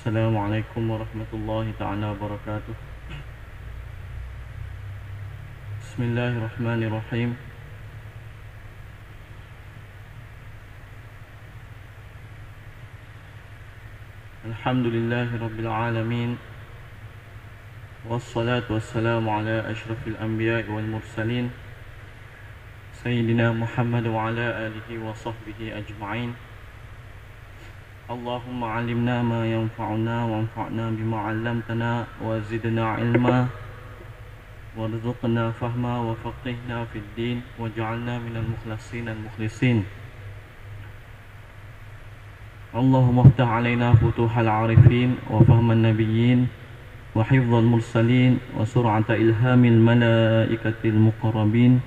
Assalamualaikum warahmatullahi ta'ala wabarakatuh. Bismillahirrahmanirrahim. Alhamdulillahi rabbil alamin. Wassalatu wassalamu ala ashrafil anbiya'i wal mursalin, Sayyidina Muhammad wa ala alihi wa sahbihi ajma'in. Allahumma alimna ma yanfa'una wanfa'na bima 'allamtana wa zidna ilma warzuqna fahma wa faqihna fid din waj'alna minal mukhlasin al-mukhlisin. Allahumma iftah 'alaina futuhal 'arifin wa fahman nabiyyin wa hifdzal mursalin wa sur'ata ilhamil malaikatil muqarrabin.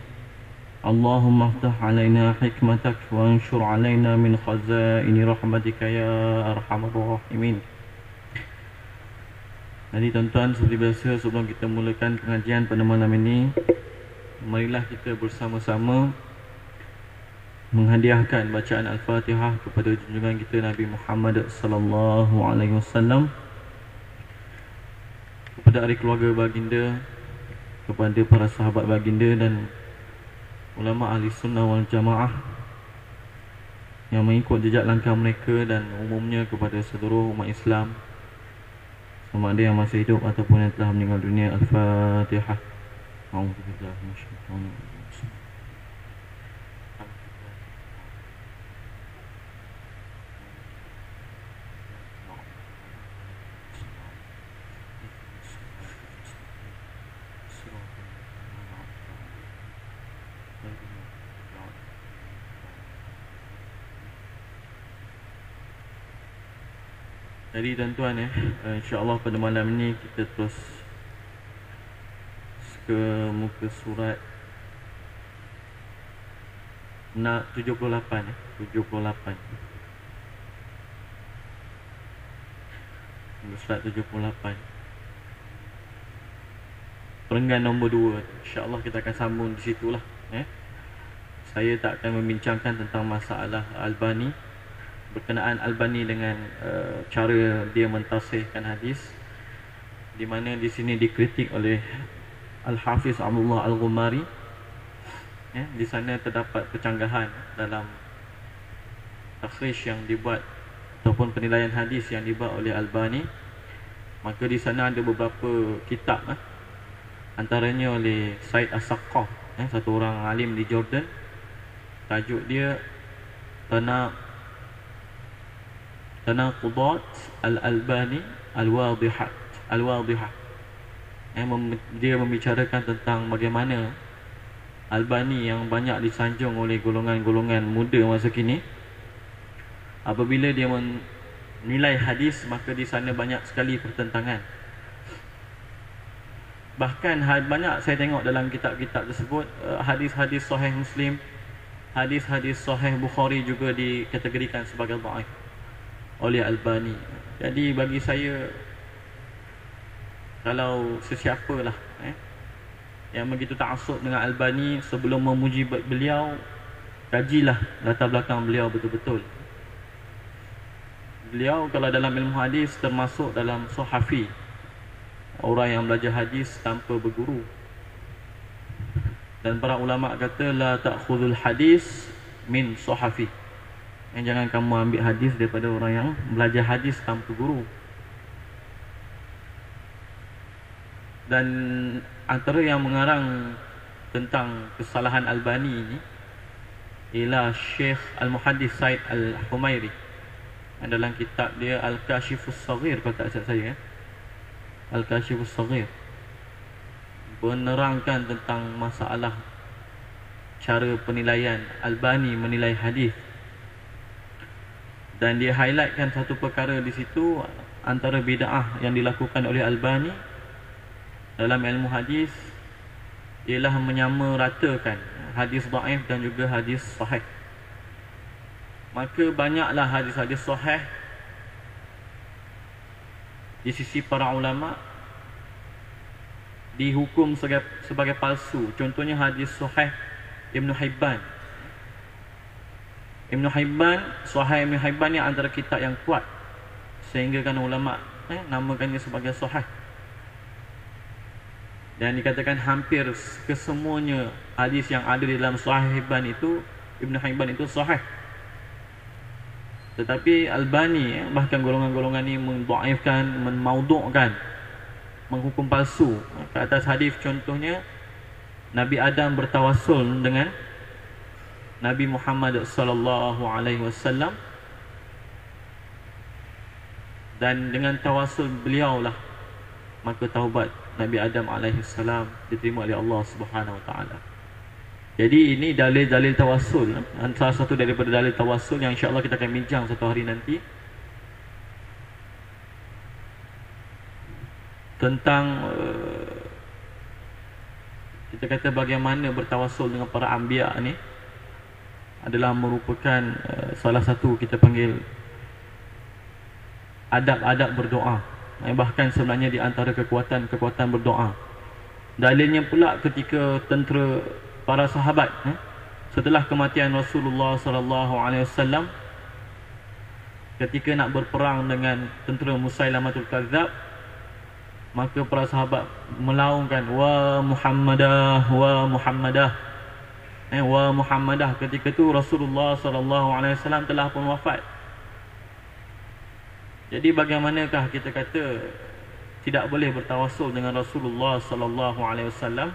Allahumma iftah 'alaina hikmatak wa anshur 'alaina min khazaini rahmatika ya arhamar rahimin. Jadi tuan-tuan, seperti biasa sebelum kita mulakan pengajian pada malam ini, marilah kita bersama-sama menghadiahkan bacaan Al-Fatihah kepada junjungan kita Nabi Muhammad sallallahu alaihi wasallam, kepada ahli keluarga baginda, kepada para sahabat baginda dan ulama ahli sunnah wal jamaah yang mengikut jejak langkah mereka, dan umumnya kepada seluruh umat Islam, sama ada yang masih hidup ataupun yang telah meninggal dunia. Al-Fatihah. A'udzubillahi minasyaitonir rajim. Jadi tuan-tuan, insya-Allah pada malam ini kita terus ke muka surat 78. 78. Surat 78. Perenggan nombor 2. Insya-Allah kita akan sambung di situlah. Saya tak akan membincangkan tentang masalah Albani, berkenaan Albani dengan cara dia mentasihkan hadis, di mana di sini dikritik oleh Al-Hafiz Abdullah Al-Ghumari. Di sana terdapat kecanggahan dalam takhrij yang dibuat ataupun penilaian hadis yang dibuat oleh Albani. Maka di sana ada beberapa kitab, antaranya oleh Said As-Saqqah, satu orang alim di Jordan. Tajuk dia Tanaqudat Al-Albani Al-Wadihah. Dia membicarakan tentang bagaimana Albani yang banyak disanjung oleh golongan-golongan muda masa kini, apabila dia menilai hadis, maka di sana banyak sekali pertentangan. Bahkan banyak saya tengok dalam kitab-kitab tersebut, hadis-hadis sahih Muslim, hadis-hadis sahih Bukhari juga dikategorikan sebagai dhaif oleh Albani. Jadi bagi saya, kalau sesiapalah yang begitu ta'assub dengan Albani, sebelum memuji beliau, kajilah latar belakang beliau betul-betul. Beliau kalau dalam ilmu hadis termasuk dalam sahafi, orang yang belajar hadis tanpa berguru. Dan para ulama kata la ta'khudhul hadis min sahafi, jangan kamu ambil hadis daripada orang yang belajar hadis tanpa guru. Dan antara yang mengarang tentang kesalahan Albani ini ialah Syekh Al-Muhaddis Said Al-Humairi, dalam kitab dia Al-Kashifus Saghir, kalau tak silap saya, Al-Kashifus Saghir, menerangkan tentang masalah cara penilaian Albani menilai hadis. Dan dia highlightkan satu perkara di situ, antara bid'ah yang dilakukan oleh Albani dalam ilmu hadis ialah menyamaratakan hadis dhaif dan juga hadis sahih. Maka banyaklah hadis-hadis sahih di sisi para ulama dihukum sebagai palsu. Contohnya hadis sahih Ibn Hibban. Ibn Hibban, Sahih Ibn Hibban ni antara kitab yang kuat sehingga kan ulama namakannya sebagai sahih. Dan dikatakan hampir kesemuanya hadis yang ada di dalam Sahih Ibn Hibban itu sahih. Tetapi Albani bahkan golongan-golongan ini mendhaifkan, memaudhu'kan, menghukum palsu ke atas hadis. Contohnya Nabi Adam bertawassul dengan Nabi Muhammad sallallahu alaihi wasallam, dan dengan tawassul beliaulah maka taubat Nabi Adam alaihi salam diterima oleh Allah Subhanahu wa taala. Jadi ini dalil-dalil tawassul, salah satu daripada dalil tawassul yang insya-Allah kita akan bincang satu hari nanti, tentang kita kata bagaimana bertawassul dengan para anbiya ni adalah merupakan salah satu kita panggil adab-adab berdoa. Bahkan sebenarnya di antara kekuatan berdoa. Dalilnya pula ketika tentera para sahabat setelah kematian Rasulullah sallallahu alaihi wasallam, ketika nak berperang dengan tentera Musailamatul Kadzab, maka para sahabat melaungkan wa Muhammadah, wa Muhammadah, wa Muhammadah. Ketika itu Rasulullah sallallahu alaihi wasallam telah pun wafat. Jadi bagaimanakah kita kata tidak boleh bertawassul dengan Rasulullah sallallahu alaihi wasallam,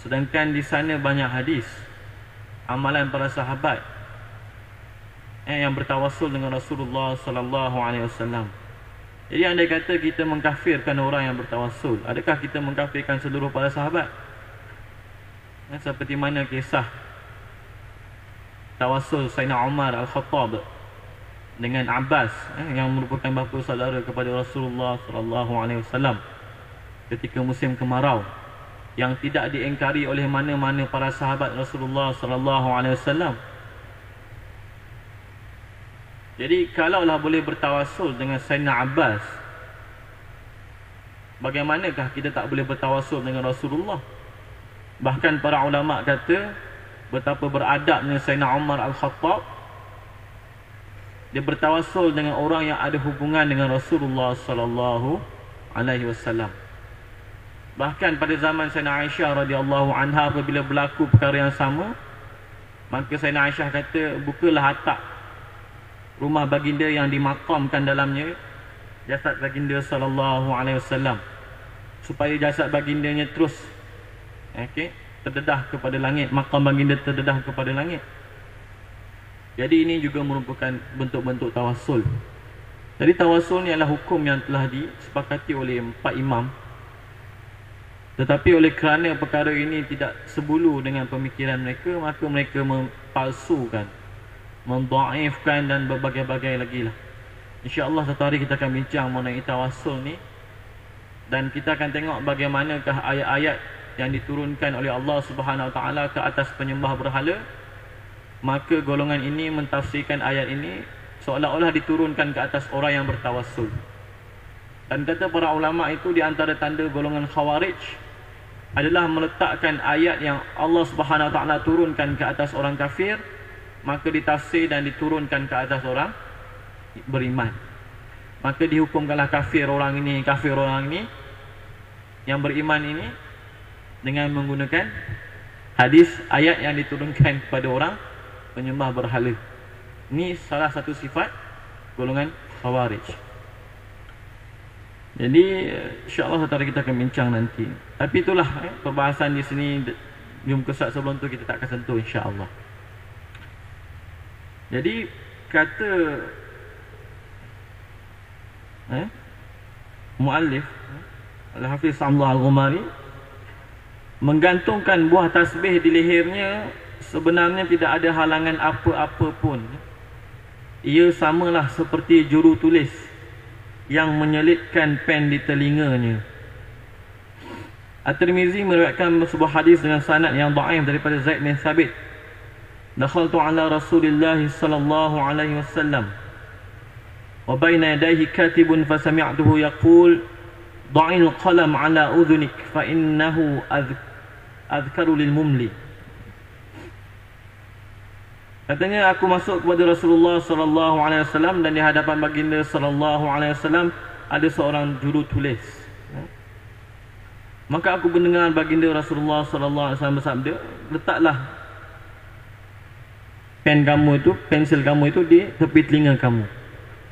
sedangkan di sana banyak hadis amalan para sahabat yang bertawassul dengan Rasulullah sallallahu alaihi wasallam. Jadi andai kata kita mengkafirkan orang yang bertawassul, adakah kita mengkafirkan seluruh para sahabat? Seperti mana kisah tawassul Sayyidina Umar Al-Khattab dengan Abbas yang merupakan bapa saudara kepada Rasulullah sallallahu alaihi wasallam ketika musim kemarau, yang tidak diingkari oleh mana-mana para sahabat Rasulullah sallallahu alaihi wasallam. Jadi kalaulah boleh bertawassul dengan Sayyidina Abbas, bagaimanakah kita tak boleh bertawassul dengan Rasulullah? Bahkan para ulama kata betapa beradabnya Sayyidina Umar Al-Khattab, dia bertawassul dengan orang yang ada hubungan dengan Rasulullah sallallahu alaihi wasallam. Bahkan pada zaman Sayyidina Aisyah radhiyallahu anha, apabila berlaku perkara yang sama, maka Sayyidina Aisyah kata, bukalah atap rumah baginda yang dimakamkan dalamnya jasad baginda sallallahu alaihi wasallam, supaya jasad bagindanya terus terdedah kepada langit, makam baginda terdedah kepada langit. Jadi ini juga merupakan bentuk-bentuk tawassul. Jadi tawassul ni adalah hukum yang telah disepakati oleh 4 imam. Tetapi oleh kerana perkara ini tidak sebulu dengan pemikiran mereka, maka mereka mempalsukan, mendhaifkan dan berbagai-bagai lagi lah. InsyaAllah satu hari kita akan bincang mengenai tawassul ni, dan kita akan tengok bagaimanakah ayat-ayat yang diturunkan oleh Allah Subhanahu Wa Taala ke atas penyembah berhala. Maka golongan ini mentafsirkan ayat ini seolah-olah diturunkan ke atas orang yang bertawassul. Dan kata para ulama itu, di antara tanda golongan Khawarij adalah meletakkan ayat yang Allah Subhanahu Wa Taala turunkan ke atas orang kafir, maka ditafsir dan diturunkan ke atas orang beriman. Maka dihukumkanlah kafir orang ini, yang beriman ini dengan menggunakan hadis ayat yang diturunkan kepada orang penyembah berhala. Ini salah satu sifat golongan Khawarij. Jadi insya-Allah satu hari kita akan bincang nanti. Tapi itulah perbahasan di sini, jumpa kesat sebelum tu kita tak akan sentuh insya-Allah. Jadi kata muallif Al-Hafiz Abdullah Al-Ghumari, menggantungkan buah tasbih di lehernya sebenarnya tidak ada halangan apa-apa pun. Ia samalah seperti juru tulis yang menyelitkan pen di telinganya. At-Tirmizi meriwayatkan sebuah hadis dengan sanad yang dhaif daripada Zaid bin Thabit. Dakhaltu ala Rasulillah sallallahu alaihi wasallam wa baina yadayhi katibun fa sami'tuhu yaqul dha'il qalam ala udhunik fa innahu adhkaru lil mumli. Katanya aku masuk kepada Rasulullah sallallahu alaihi wasallam dan di hadapan baginda sallallahu alaihi wasallam ada seorang juru tulis. Maka aku mendengar baginda Rasulullah sallallahu alaihi wasallam bersabda, letaklah pensil kamu itu di tepi telinga kamu.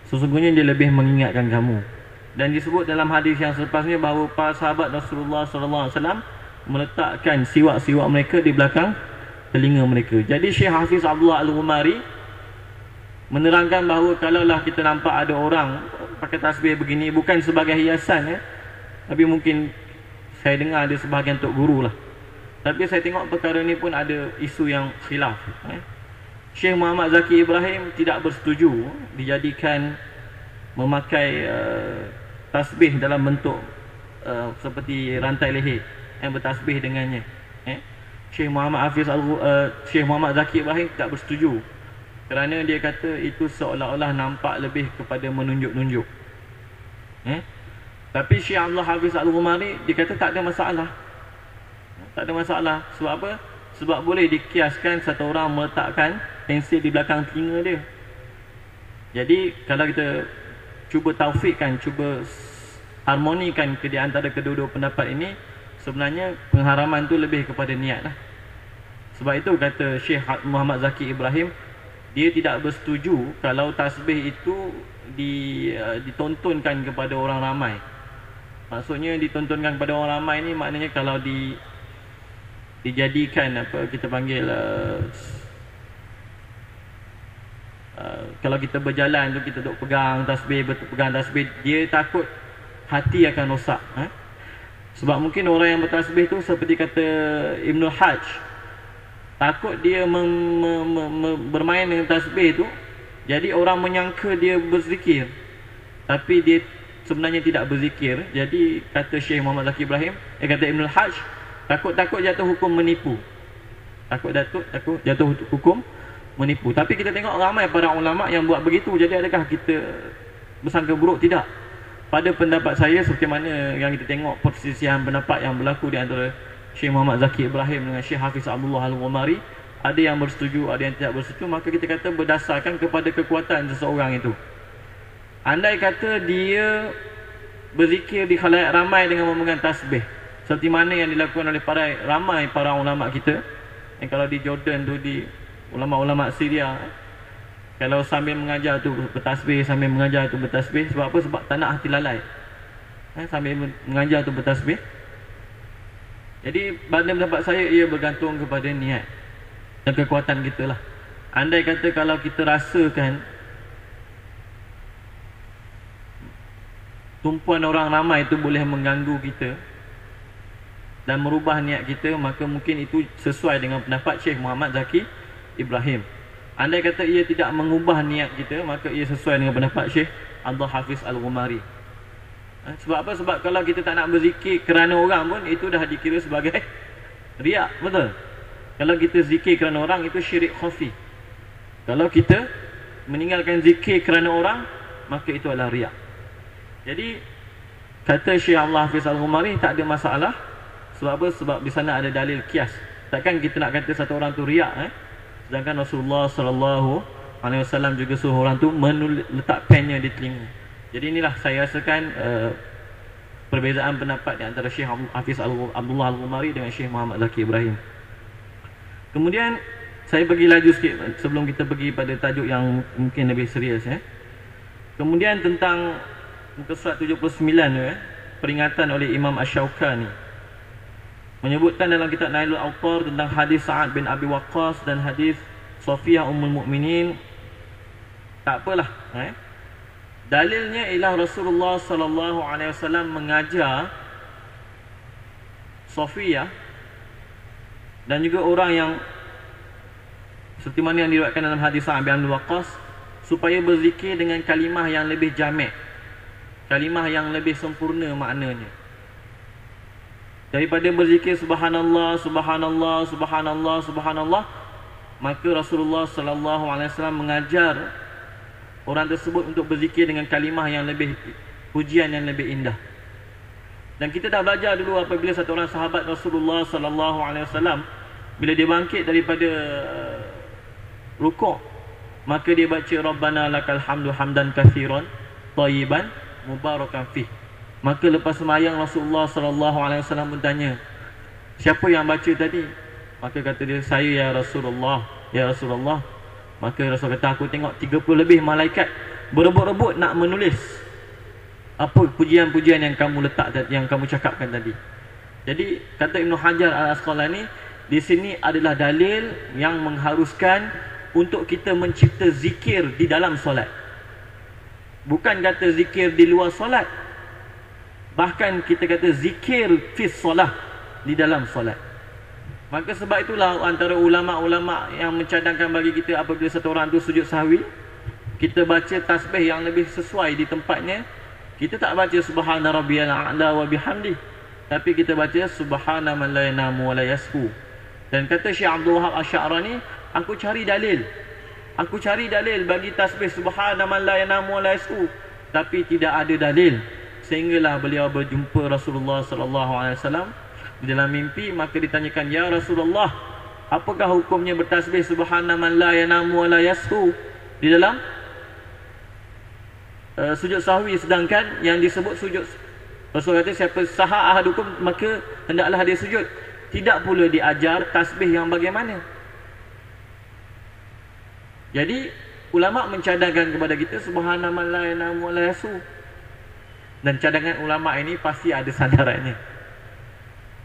Sesungguhnya dia lebih mengingatkan kamu. Dan disebut dalam hadis yang selepasnya bahawa para sahabat Rasulullah sallallahu alaihi wasallam meletakkan siwak-siwak mereka di belakang telinga mereka. Jadi Syekh Hafiz Abdullah Al-Ghumari menerangkan bahawa kalaulah kita nampak ada orang pakai tasbih begini bukan sebagai hiasan tapi mungkin saya dengar ada sebahagian tok guru lah. Tapi saya tengok perkara ni pun ada isu yang khilaf. Syekh Muhammad Zaki Ibrahim tidak bersetuju dijadikan memakai tasbih dalam bentuk seperti rantai leher yang bertasbih dengannya. Syekh Muhammad Zaki Ibrahim tidak bersetuju kerana dia kata itu seolah-olah nampak lebih kepada menunjuk-nunjuk. Tapi Syekh Abdul Hafiz Al-Ghumari dia kata tak ada masalah. Tak ada masalah. Sebab apa? Sebab boleh dikiaskan satu orang meletakkan pensil di belakang telinga dia. Jadi kalau kita cuba taufikkan, cuba harmonikan di antara kedua-dua pendapat ini, sebenarnya pengharaman tu lebih kepada niat lah. Sebab itu kata Syekh Muhammad Zaki Ibrahim, dia tidak bersetuju kalau tasbih itu ditontonkan kepada orang ramai. Maksudnya ditontonkan kepada orang ramai ni maknanya kalau dijadikan apa kita panggil kalau kita berjalan tu kita duk pegang tasbih, dia takut hati akan rosak. Sebab mungkin orang yang bertasbih tu seperti kata Ibnul Hajj, takut dia bermain dengan tasbih tu, jadi orang menyangka dia berzikir tapi dia sebenarnya tidak berzikir. Jadi kata Syekh Muhammad Zaki Ibrahim, kata Ibnul Hajj, takut jatuh hukum menipu. Takut jatuh hukum menipu. Tapi kita tengok ramai para ulama yang buat begitu. Jadi adakah kita bersangka buruk? Tidak. Pada pendapat saya, seperti mana yang kita tengok perselisihan pendapat yang berlaku di antara Syekh Muhammad Zaki Ibrahim dengan Syekh Hafiz Abdullah Al-Ghumari, ada yang bersetuju, ada yang tidak bersetuju. Maka kita kata berdasarkan kepada kekuatan seseorang itu. Andai kata dia berzikir di khalayak ramai dengan memegang tasbih, seperti mana yang dilakukan oleh ramai para ulama kita, yang kalau di Jordan tu, di ulama-ulama Syria, kalau sambil mengajar tu bertasbih, sambil mengajar tu bertasbih. Sebab apa? Sebab tak nak hati lalai. Sambil mengajar tu bertasbih. Jadi pada pendapat saya, ia bergantung kepada niat dan kekuatan kita lah. Andai kata kalau kita rasakan tumpuan orang ramai itu boleh mengganggu kita dan merubah niat kita, maka mungkin itu sesuai dengan pendapat Syekh Muhammad Zaki Ibrahim. Andai kata ia tidak mengubah niat kita, maka ia sesuai dengan pendapat Syekh Abdul Hafiz Al-Ghumari. Sebab apa? Sebab kalau kita tak nak berzikir kerana orang pun, itu dah dikira sebagai riak, betul? Kalau kita zikir kerana orang, itu syirik khafi. Kalau kita meninggalkan zikir kerana orang, maka itu adalah riak. Jadi kata Syekh Abdul Hafiz Al-Ghumari, tak ada masalah. Sebab apa? Sebab di sana ada dalil kias. Takkan kita nak kata satu orang tu riak sedangkan Rasulullah sallallahu alaihi wasallam juga suruh orang tu letak pennya di telinga. Jadi inilah saya rasakan perbezaan pendapat di antara Syekh Hafiz Abdullah Al-Ghumari dengan Syekh Muhammad Zaki Ibrahim. Kemudian saya pergi laju sikit sebelum kita pergi pada tajuk yang mungkin lebih serius. Kemudian tentang muka surat 79 peringatan oleh Imam Asy-Syaukani, menyebutkan dalam kitab Nailul Awtar tentang hadis Sa'ad bin Abi Waqqas dan hadis Safiyah Ummul Mukminin. Tak apalah, dalilnya ialah Rasulullah sallallahu alaihi wasallam mengajar Safiyah dan juga orang yang seperti mana yang diriwayatkan dalam hadis Sa'ad bin Abi Waqqas, supaya berzikir dengan kalimah yang lebih jamak, kalimah yang lebih sempurna maknanya, daripada berzikir subhanallah, subhanallah, subhanallah, subhanallah. Maka Rasulullah sallallahu alaihi wasallam mengajar orang tersebut untuk berzikir dengan kalimah yang lebih, pujian yang lebih indah. Dan kita dah belajar dulu apabila satu orang sahabat Rasulullah sallallahu alaihi wasallam, bila dia bangkit daripada rukuk, maka dia baca Rabbana lakal hamdu hamdan katsiran thayyiban mubarakan fih. Maka lepas sembahyang Rasulullah sallallahu alaihi wasallam bertanya, siapa yang baca tadi? Maka kata dia, saya ya Rasulullah, ya Rasulullah. Maka Rasul kata, aku tengok 30 lebih malaikat berebut-rebut nak menulis apa pujian-pujian yang kamu letak tadi, yang kamu cakapkan tadi. Jadi kata Ibn Hajar Al-Asqalani, di sini adalah dalil yang mengharuskan untuk kita mencipta zikir di dalam solat. Bukan kata zikir di luar solat, bahkan kita kata zikir fi solat, di dalam solat. Maka sebab itulah antara ulama-ulama yang mencadangkan bagi kita apabila satu orang tu sujud sahwi, kita baca tasbih yang lebih sesuai di tempatnya. Kita tak baca subhana rabbiyal a'la wa bihamdi, tapi kita baca subhana man la yanamu wa la yashu. Dan kata Syekh Abdul Wahab Asy-Sya'rani, aku cari dalil bagi tasbih subhana man la yanamu wa la yashu, tapi tidak ada dalil. Sehinggalah beliau berjumpa Rasulullah sallallahu alaihi wasallam di dalam mimpi. Maka ditanyakan, ya Rasulullah, apakah hukumnya bertasbih subhana man la yanamu wa la yashu di dalam sujud sahwi, sedangkan yang disebut sujud, Rasul kata siapa saha ahadukum maka hendaklah dia sujud. Tidak pula diajar tasbih yang bagaimana. Jadi ulama mencadangkan kepada kita subhana man la yanamu wa la yashu, dan cadangan ulama ini pasti ada sandarannya.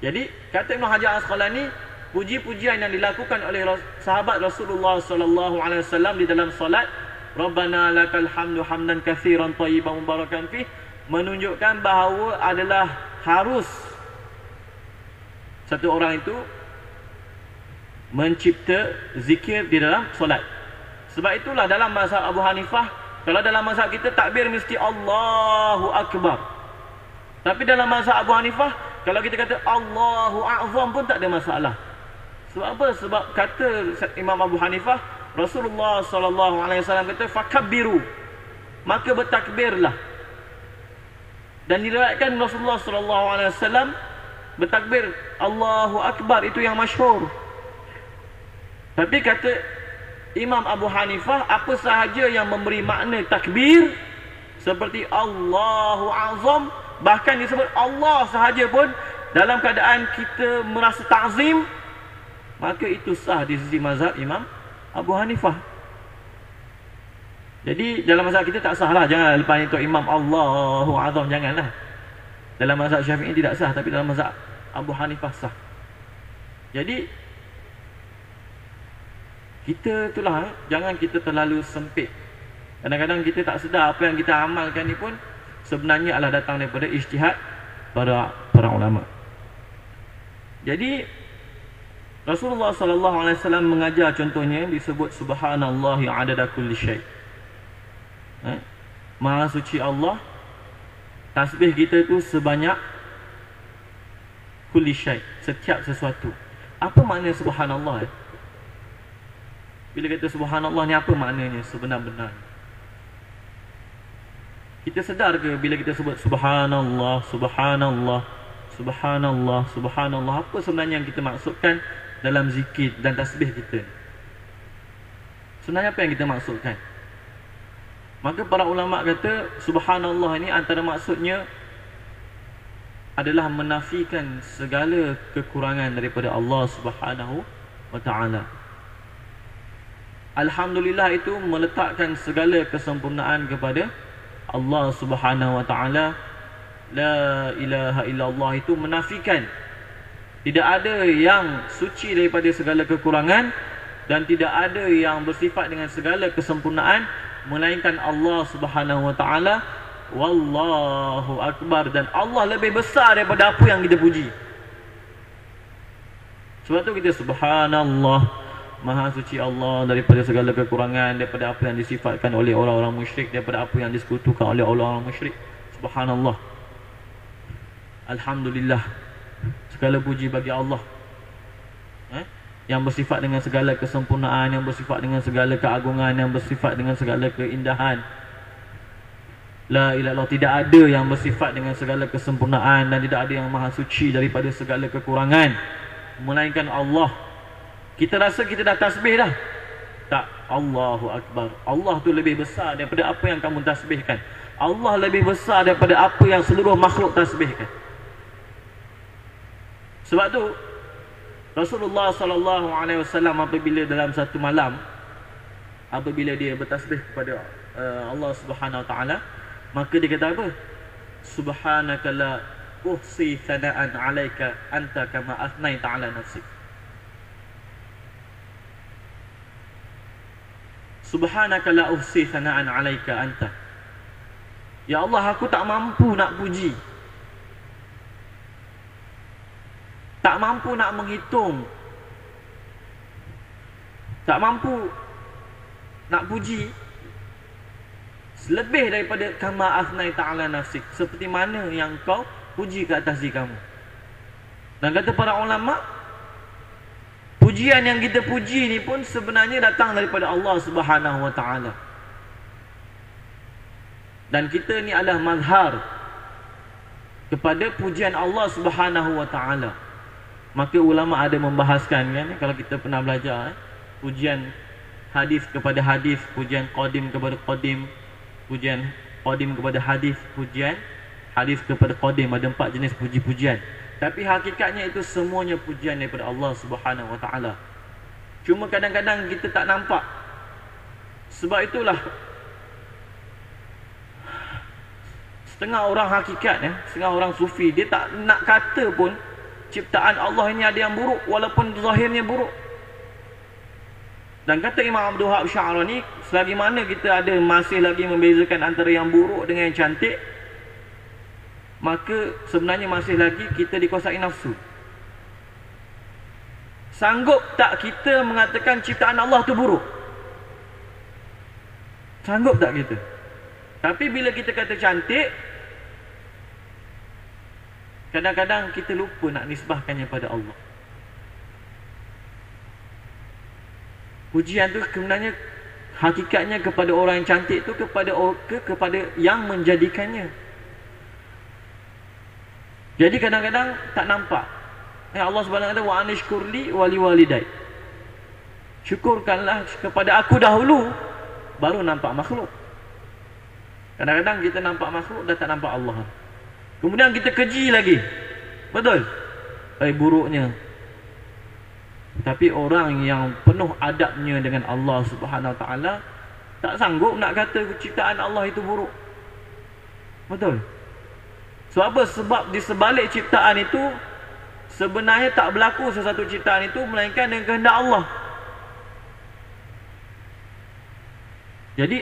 Jadi kata Ibn Hajar Al-Asqalani, puji-pujian yang dilakukan oleh sahabat Rasulullah sallallahu alaihi wasallam di dalam solat, Rabbana lakal hamdu hamdan katsiran thayyiban mubarakan fih, menunjukkan bahawa adalah harus satu orang itu mencipta zikir di dalam solat. Sebab itulah dalam mazhab Abu Hanifah, kalau dalam mazhab kita takbir mesti Allahu Akbar. Tapi dalam mazhab Abu Hanifah, kalau kita kata Allahu A'zam pun tak ada masalah. Sebab apa? Sebab kata Imam Abu Hanifah, Rasulullah sallallahu alaihi wasallam kata fakabbiru, maka bertakbirlah. Dan diriwayatkan Rasulullah sallallahu alaihi wasallam bertakbir Allahu Akbar, itu yang masyhur. Tapi kata Imam Abu Hanifah, apa sahaja yang memberi makna takbir seperti Allahu Azam, bahkan disebut Allah sahaja pun dalam keadaan kita merasa ta'zim, maka itu sah di sisi mazhab Imam Abu Hanifah. Jadi dalam mazhab kita tak sah lah. Jangan lepas itu Imam Allahu Azam, janganlah. Dalam mazhab Syafi'i tidak sah, tapi dalam mazhab Abu Hanifah sah. Jadi kita itulah, jangan kita terlalu sempit. Kadang-kadang kita tak sedar apa yang kita amalkan ni pun sebenarnya adalah datang daripada ijtihad para ulama. Jadi Rasulullah sallallahu alaihi wasallam mengajar, contohnya disebut subhanallahi adada kulli syai. Maha suci Allah, tasbih kita itu sebanyak kulli syai, setiap sesuatu. Apa makna subhanallah? Bila kata subhanallah ni apa maknanya sebenar-benar? Kita sedar ke bila kita sebut subhanallah, subhanallah, subhanallah, subhanallah, apa sebenarnya yang kita maksudkan dalam zikir dan tasbih kita? Sebenarnya apa yang kita maksudkan? Maka para ulama kata subhanallah ini antara maksudnya adalah menafikan segala kekurangan daripada Allah Subhanahu wa taala. Alhamdulillah itu meletakkan segala kesempurnaan kepada Allah Subhanahu wa taala. La ilaha illallah itu menafikan tidak ada yang suci daripada segala kekurangan dan tidak ada yang bersifat dengan segala kesempurnaan melainkan Allah Subhanahu wa taala. Wallahu akbar, dan Allah lebih besar daripada apa yang kita puji. Sebab tu kita subhanallah, maha suci Allah daripada segala kekurangan, daripada apa yang disifatkan oleh orang-orang musyrik, daripada apa yang disekutukan oleh orang-orang musyrik. Subhanallah. Alhamdulillah, segala puji bagi Allah yang bersifat dengan segala kesempurnaan, yang bersifat dengan segala keagungan, yang bersifat dengan segala keindahan. La ilaha illallah, tidak ada yang bersifat dengan segala kesempurnaan dan tidak ada yang maha suci daripada segala kekurangan melainkan Allah. Kita rasa kita dah tasbih dah? Tak. Allahu Akbar. Allah tu lebih besar daripada apa yang kamu tasbihkan. Allah lebih besar daripada apa yang seluruh makhluk tasbihkan. Sebab tu Rasulullah sallallahu alaihi wasallam apabila dalam satu malam, apabila dia bertasbih kepada Allah Subhanahu wa taala, maka dia kata apa? Subhanaka la uhsi thana'an 'alaika anta kama athnaita 'ala nafsik. Subhanaka la uhsi thana'an 'alaika anta. Ya Allah, aku tak mampu nak puji, tak mampu nak menghitung, tak mampu nak puji lebih daripada kama athnaita 'ala nafsik, seperti mana yang kau puji ke atas diri kamu. Dan kata para ulama, pujian yang kita puji ni pun sebenarnya datang daripada Allah Subhanahu wa taala. Dan kita ni adalah mazhar kepada pujian Allah Subhanahu wa taala. Maka ulama ada membahaskan kan, kalau kita pernah belajar pujian hadis kepada hadis, pujian qadim kepada qadim, pujian qadim kepada hadis, pujian hadis kepada qadim. Ada 4 jenis puji-pujian. Tapi hakikatnya itu semuanya pujian daripada Allah Subhanahu wa taala. Cuma kadang-kadang kita tak nampak. Sebab itulah setengah orang hakikat setengah orang sufi, dia tak nak kata pun ciptaan Allah ini ada yang buruk walaupun zahirnya buruk. Dan kata Imam Abdul Wahab Sya'rani, selagi mana kita ada masih lagi membezakan antara yang buruk dengan yang cantik, maka sebenarnya masih lagi kita dikuasai nafsu. Sanggup tak kita mengatakan ciptaan Allah tu buruk? Sanggup tak kita? Tapi bila kita kata cantik, kadang-kadang kita lupa nak nisbahkannya pada Allah. Pujian tu sebenarnya hakikatnya kepada orang yang cantik tu, kepada yang menjadikannya. Jadi kadang-kadang tak nampak. Allah Subhanahu wa taala, wa anishkurli wali walidai. Syukurkanlah kepada aku dahulu, baru nampak makhluk. Kadang-kadang kita nampak makhluk dah tak nampak Allah. Kemudian kita keji lagi. Betul? Buruknya. Tapi orang yang penuh adabnya dengan Allah Subhanahu wa taala tak sanggup nak kata ciptaan Allah itu buruk. Betul? Sebab apa? Sebab di sebalik ciptaan itu sebenarnya tak berlaku sesuatu ciptaan itu melainkan dengan kehendak Allah. Jadi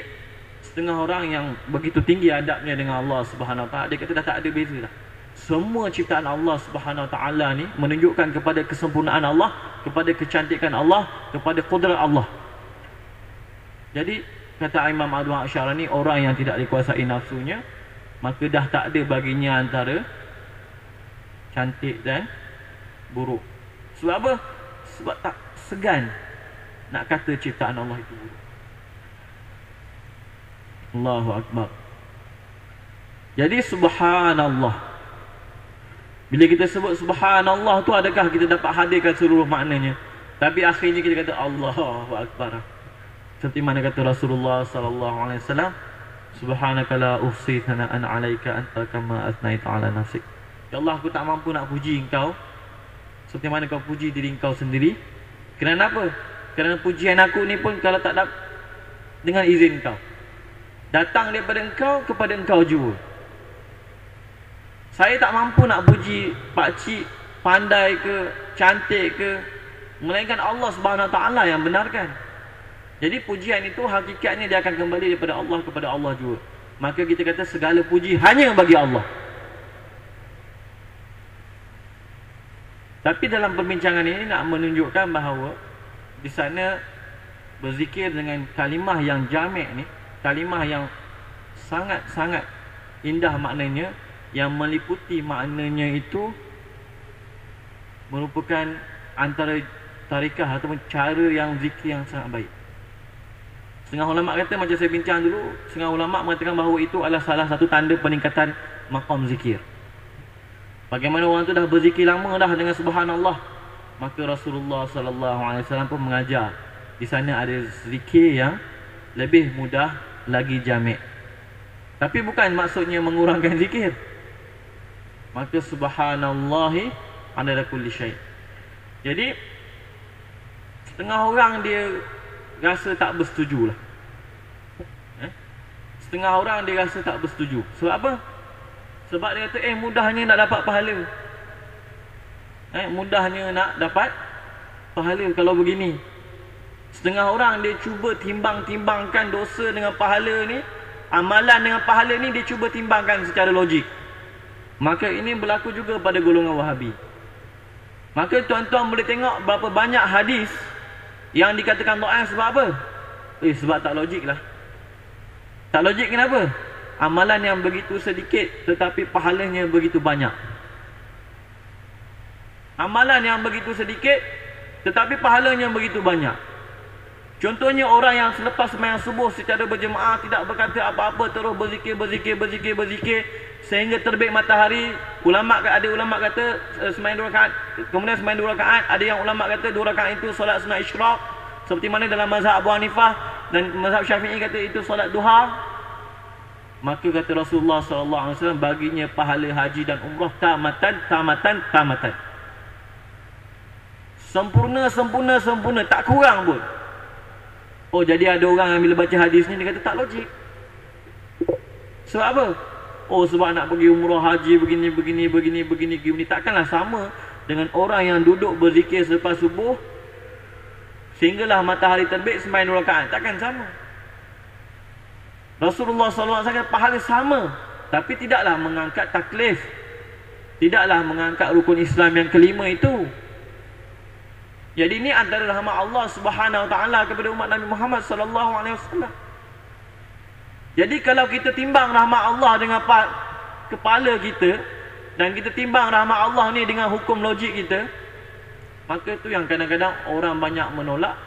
setengah orang yang begitu tinggi adabnya dengan Allah Subhanahu wa taala, dia kata dah tak ada beza dah. Semua ciptaan Allah Subhanahu wa taala ni menunjukkan kepada kesempurnaan Allah, kepada kecantikan Allah, kepada kudrat Allah. Jadi kata Imam Abdul Wahab Sya'rani, orang yang tidak dikuasai nafsunya, maka dah tak ada baginya antara cantik dan buruk. Sebab apa? Sebab tak segan nak kata ciptaan Allah itu buruk. Allahu Akbar. Jadi subhanallah, bila kita sebut subhanallah tu, adakah kita dapat hadirkan seluruh maknanya? Tapi akhirnya kita kata Allahu Akbar. Seperti mana kata Rasulullah sallallahu alaihi wasallam, subhanaka la uhsi thana'an 'alaika anta kama athnaita 'ala nafsik. Ya Allah, aku tak mampu nak puji engkau seperti mana kau puji diri engkau sendiri. Kerana apa? Kerana pujian aku ni pun kalau tak dapat dengan izin engkau, datang daripada engkau kepada engkau jua. Saya tak mampu nak puji pakcik pandai ke, cantik ke, melainkan Allah Subhanahu wa taala yang benarkan. Jadi pujian itu hakikatnya dia akan kembali daripada Allah kepada Allah jua. Maka kita kata segala puji hanya bagi Allah. Tapi dalam perbincangan ini nak menunjukkan bahawa di sana berzikir dengan kalimah yang jami' ni, kalimah yang sangat-sangat indah maknanya, yang meliputi maknanya itu merupakan antara tarikah ataupun cara yang zikir yang sangat baik. Setengah ulama kata, macam saya bincang dulu, setengah ulama mengatakan bahawa itu adalah salah satu tanda peningkatan maqam zikir. Bagaimana orang tu dah berzikir lama dah dengan subhanallah, maka Rasulullah sallallahu alaihi wasallam pun mengajar Di sana ada zikir yang lebih mudah lagi jamek. Tapi bukan maksudnya mengurangkan zikir. Maka subhanallahi adada kulli syai. Jadi setengah orang dia rasa tak bersetuju lah. Setengah orang dia rasa tak bersetuju. Sebab apa? Sebab dia kata mudahnya nak dapat pahala. Mudahnya nak dapat pahala kalau begini. Setengah orang dia cuba timbang-timbangkan dosa dengan pahala ni, amalan dengan pahala ni dia cuba timbangkan secara logik. Maka ini berlaku juga pada golongan Wahabi. Maka tuan-tuan boleh tengok berapa banyak hadis yang dikatakan dhaif sebab apa? Sebab tak logik lah. Tak logik kenapa? Amalan yang begitu sedikit tetapi pahalanya begitu banyak. Amalan yang begitu sedikit tetapi pahalanya begitu banyak. Contohnya orang yang selepas sembahyang subuh secara berjemaah tidak berkata apa-apa, terus berzikir sehingga terbit matahari. Ada ulama kata sembahyang 2 rakaat, kemudian sembahyang 2 rakaat. Ada yang ulama kata 2 rakaat itu solat sunat isyraq, seperti mana dalam mazhab Abu Hanifah, dan mazhab Syafi'i kata itu solat duha. Maka kata Rasulullah SAW, baginya pahala haji dan umrah tamatan. Sempurna, tak kurang pun. Jadi ada orang yang bila baca hadis ni dia kata tak logik. Sebab apa? Sebab nak pergi umrah haji begini. Takkanlah sama dengan orang yang duduk berzikir selepas subuh sehinggalah matahari terbit sembahyang 2 rakaat. Takkan sama. Rasulullah SAW kata pahala sama, tapi tidaklah mengangkat taklif, tidaklah mengangkat rukun Islam yang kelima itu. Jadi ini antara rahmat Allah Subhanahu Wa Taala kepada umat Nabi Muhammad sallallahu alaihi wasallam. Jadi kalau kita timbang rahmat Allah dengan kepala kita dan kita timbang rahmat Allah ni dengan hukum logik kita, maka itu yang kadang-kadang orang banyak menolak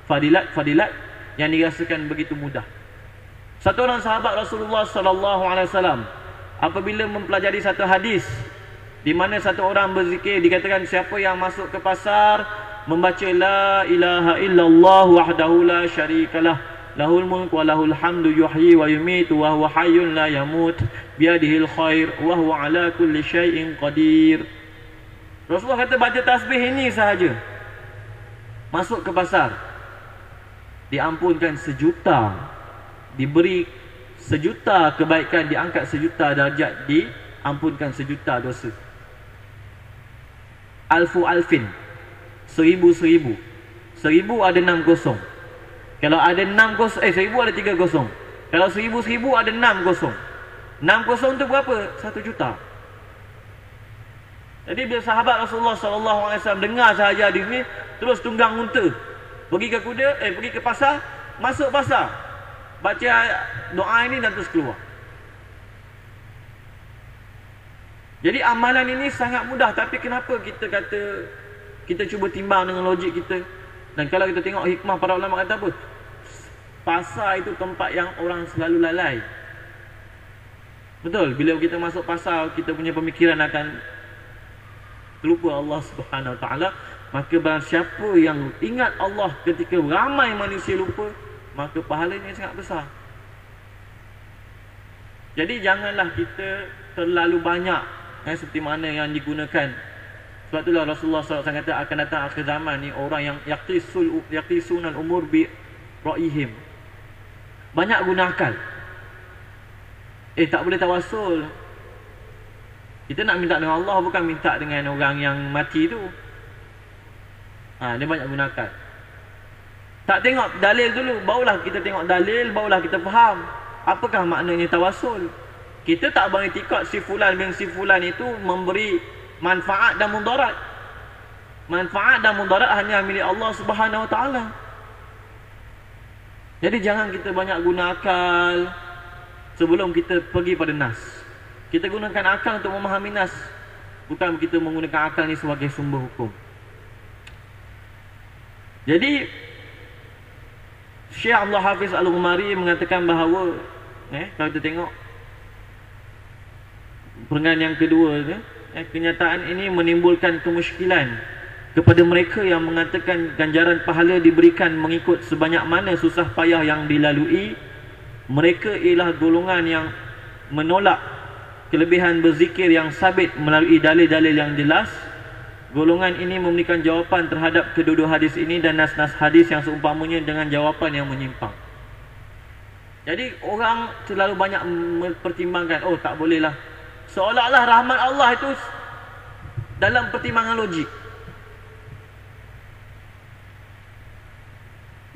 fadilat yang dirasakan begitu mudah. Satu orang sahabat Rasulullah sallallahu alaihi wasallam apabila mempelajari satu hadis di mana satu orang berzikir, dikatakan siapa yang masuk ke pasar membaca la ilaha illallah wahdahu la syarikalah lahul mulku wa lahul hamdu yuhyi wa yumitu wa huwa hayyun la yamut biyadihil khair wa huwa ala kulli syai'in qadir. Rasulullah kata baca tasbih ini sahaja, masuk ke pasar, diampunkan 1 juta, diberi 1 juta kebaikan, diangkat 1 juta darjat, diampunkan 1 juta dosa. Alfu alfin, 1000 ada 6 kosong. Kalau ada 6 kosong, 1000 ada 3 kosong. Kalau 1000 ada 6 kosong. 6 kosong tu berapa? 1 juta. Jadi bila sahabat Rasulullah SAW dengar sahaja hadis ni, terus tunggang unta, pergi ke pasar, masuk pasar, baca doa ini dan terus keluar. Jadi amalan ini sangat mudah, tapi kenapa kita kata kita cuba timbang dengan logik kita? Dan kalau kita tengok hikmah para ulama kata apa? Pasar itu tempat yang orang selalu lalai. Betul, bila kita masuk pasar, kita punya pemikiran akan lupa Allah Subhanahu Wa Taala. Maka barang siapa yang ingat Allah ketika ramai manusia lupa, maka pahalanya sangat besar. Jadi janganlah kita terlalu banyak seperti mana yang digunakan. Sebab itulah Rasulullah SAW kata akan datang akhir zaman ni orang yang yaqisunal umur bi ra'ihim. Banyak guna akal. Tak boleh tawassul. Kita nak minta dengan Allah, bukan minta dengan orang yang mati tu. Dia banyak guna akal. Tak tengok dalil dulu, barulah kita tengok dalil, barulah kita faham apakah maknanya tawassul. Kita tak beriktikad si fulan bin si fulan itu memberi manfaat dan mudarat. Manfaat dan mudarat hanya milik Allah Subhanahu Wa Taala. Jadi jangan kita banyak guna akal sebelum kita pergi pada nas. Kita gunakan akal untuk memahami nas, bukan kita menggunakan akal ni sebagai sumber hukum. Jadi Syekh Abdul Hafiz Al-Ghumari mengatakan bahawa kalau kita tengok perenggan yang kedua, kenyataan ini menimbulkan kemusykilan kepada mereka yang mengatakan ganjaran pahala diberikan mengikut sebanyak mana susah payah yang dilalui. Mereka ialah golongan yang menolak kelebihan berzikir yang sabit melalui dalil-dalil yang jelas. Golongan ini memberikan jawapan terhadap kedua-dua hadis ini dan nas-nas hadis yang seumpamanya dengan jawapan yang menyimpang. Jadi orang terlalu banyak mempertimbangkan, oh tak boleh lah, seolah-olah rahmat Allah itu dalam pertimbangan logik.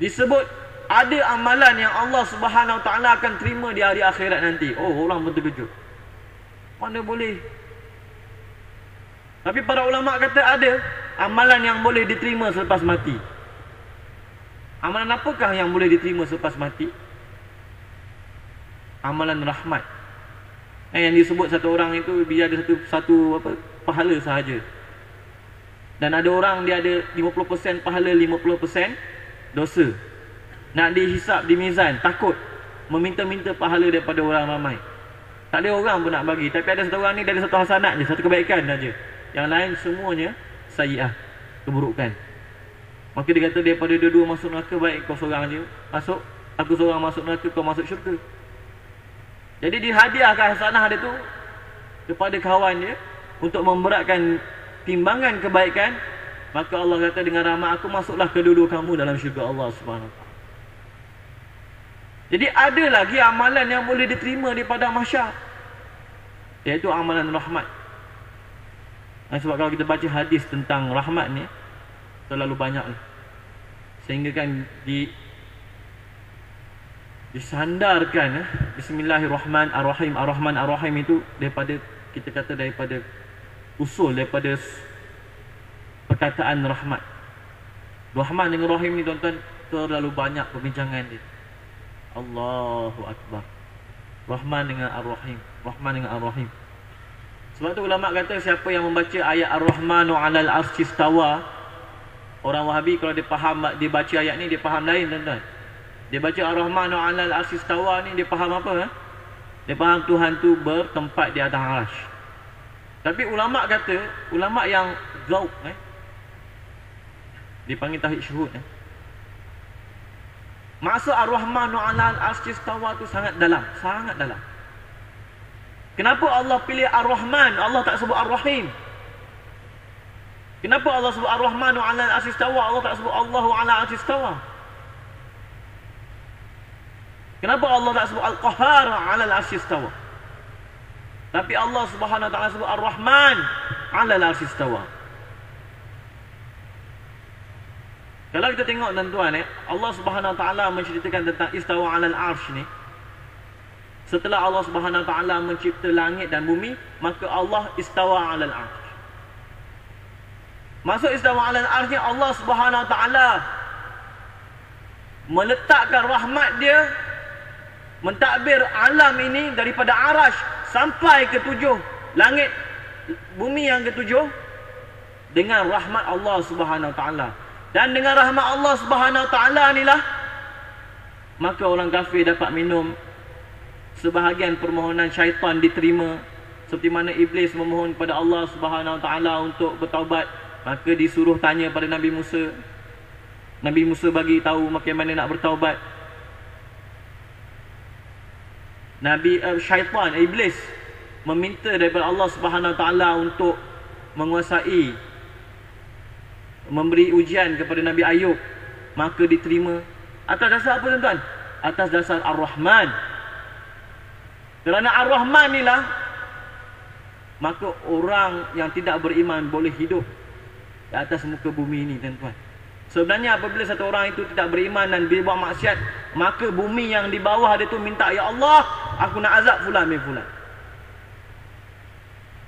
Disebut ada amalan yang Allah Subhanahu Wa Taala akan terima di hari akhirat nanti. Oh, orang pun terkejut. Mana boleh? Tapi para ulama kata ada amalan yang boleh diterima selepas mati. Amalan apakah yang boleh diterima selepas mati? Amalan rahmat. Yang disebut satu orang itu dia ada satu pahala sahaja. Dan ada orang dia ada 50% pahala, 50% dosa. Nak dihisap di mizan, takut meminta-minta pahala daripada orang ramai. Tak ada orang pun nak bagi. Tapi ada satu orang ni, dia ada satu hasanat je, satu kebaikan saja. Yang lain semuanya sayyi'ah, keburukan. Maka dia kata daripada dua-dua masuk neraka, baik kau seorang je masuk, aku seorang masuk neraka, kau masuk syurga. Jadi dihadiahkan hasanah dia tu kepada kawan dia untuk memberatkan timbangan kebaikan. Maka Allah kata dengan rahmat aku, masuklah kedua-dua kamu dalam syurga Allah Subhanahu Wa Taala. Jadi ada lagi amalan yang boleh diterima di padang mahsyar, iaitu amalan rahmat. Sebab kalau kita baca hadis tentang rahmat ni terlalu banyak, sehingga kan disandarkan Bismillahirrahmanirrahim. Ar-Rahman Ar-Rahim itu daripada, kita kata daripada usul, daripada perkataan rahmat. Rahman dengan Rahim ni tuan-tuan terlalu banyak perbincangan dia. Allahu Akbar. Rahman dengan Ar-Rahim, Rahman dengan Ar-Rahim. Sebab tu ulama kata siapa yang membaca ayat Ar-Rahmanu 'alal 'arsy istawa, orang Wahabi kalau dia faham, dia baca ayat ni dia faham lain tuan-tuan. Dia baca Ar-Rahmanu 'alal 'arsy istawa ni dia faham apa? Dia faham Tuhan tu bertempat di atas arasy. Tapi ulama kata, ulama yang zauq dipanggil tauhid syuhud maksud Ar-Rahmanu 'alal 'arsy istawa tu sangat dalam, sangat dalam. Kenapa Allah pilih Ar-Rahman, Allah tak sebut Ar-Rahim? Kenapa Allah sebut Ar-Rahmanu 'alal 'arsy istawa, Allah tak sebut Allahu 'ala 'arsy istawa? Kenapa Allah tak sebut Al-Qahhar 'alal 'arsy istawa? Tapi Allah Subhanahu Wa Taala sebut Ar-Rahman 'alal 'arsy istawa. Kalau kita tengok tuan-tuan, Allah Subhanahu Wa Taala menceritakan tentang istawa 'alal 'arsy ni. Setelah Allah Subhanahu Wa Taala mencipta langit dan bumi, maka Allah istawa 'alal 'arsy. Maksud istawa 'alal 'arsy, Allah Subhanahu Wa Taala meletakkan rahmat dia, mentadbir alam ini daripada arasy sampai ke 7 langit bumi yang ke-7 dengan rahmat Allah Subhanahu Wa Taala. Dan dengan rahmat Allah Subhanahu Wa Taala inilah maka orang kafir dapat minum sebahagian permohonan syaitan diterima, seperti mana iblis memohon kepada Allah Subhanahu Wa Taala untuk bertaubat. Maka disuruh tanya pada Nabi Musa. Nabi Musa bagi tahu bagaimana nak bertaubat. Syaitan, iblis meminta daripada Allah Subhanahu Wa Taala untuk menguasai, memberi ujian kepada Nabi Ayub. Maka diterima. Atas dasar apa tuan-tuan? Atas dasar Ar-Rahman. Kerana Ar-Rahman inilah maka orang yang tidak beriman boleh hidup di atas muka bumi ini tuan-tuan. Sebenarnya apabila satu orang itu tidak beriman dan dia buat maksiat, maka bumi yang di bawah dia tu minta, ya Allah, aku nak azab fulan bin fulan.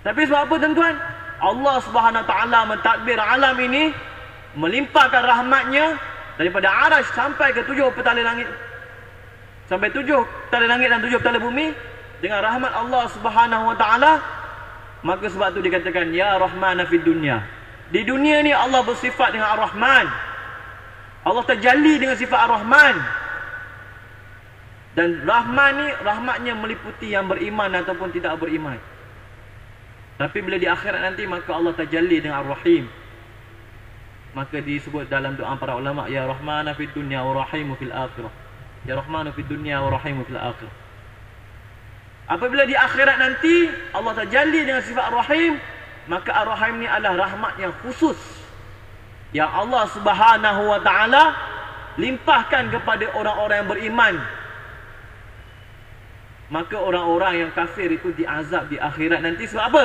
Tapi sebab apa tuan-tuan? Allah Subhanahu Wa Taala mentadbir alam ini, melimpahkan rahmatnya daripada arasy sampai ke 7 petala langit, sampai 7 petala langit dan 7 petala bumi dengan rahmat Allah Subhanahu Wa Taala. Maka sebab tu dikatakan ya Rahman fid dunya. Di dunia ni Allah bersifat dengan Ar-Rahman. Allah terjalli dengan sifat Ar-Rahman. Dan Rahman ni rahmatnya meliputi yang beriman ataupun tidak beriman. Tapi bila di akhirat nanti maka Allah terjalli dengan Ar-Rahim. Maka disebut dalam doa para ulama, ya rahmana fid dunya wa rahimu fil akhirah. Ya rahmanu fid dunya wa rahimu fil akhirah. Apabila di akhirat nanti Allah tajalli dengan sifat Ar-Rahim, maka Ar-Rahim ni adalah rahmat yang khusus yang Allah Subhanahu wa taala limpahkan kepada orang-orang yang beriman. Maka orang-orang yang kafir itu diazab di akhirat nanti sebab apa?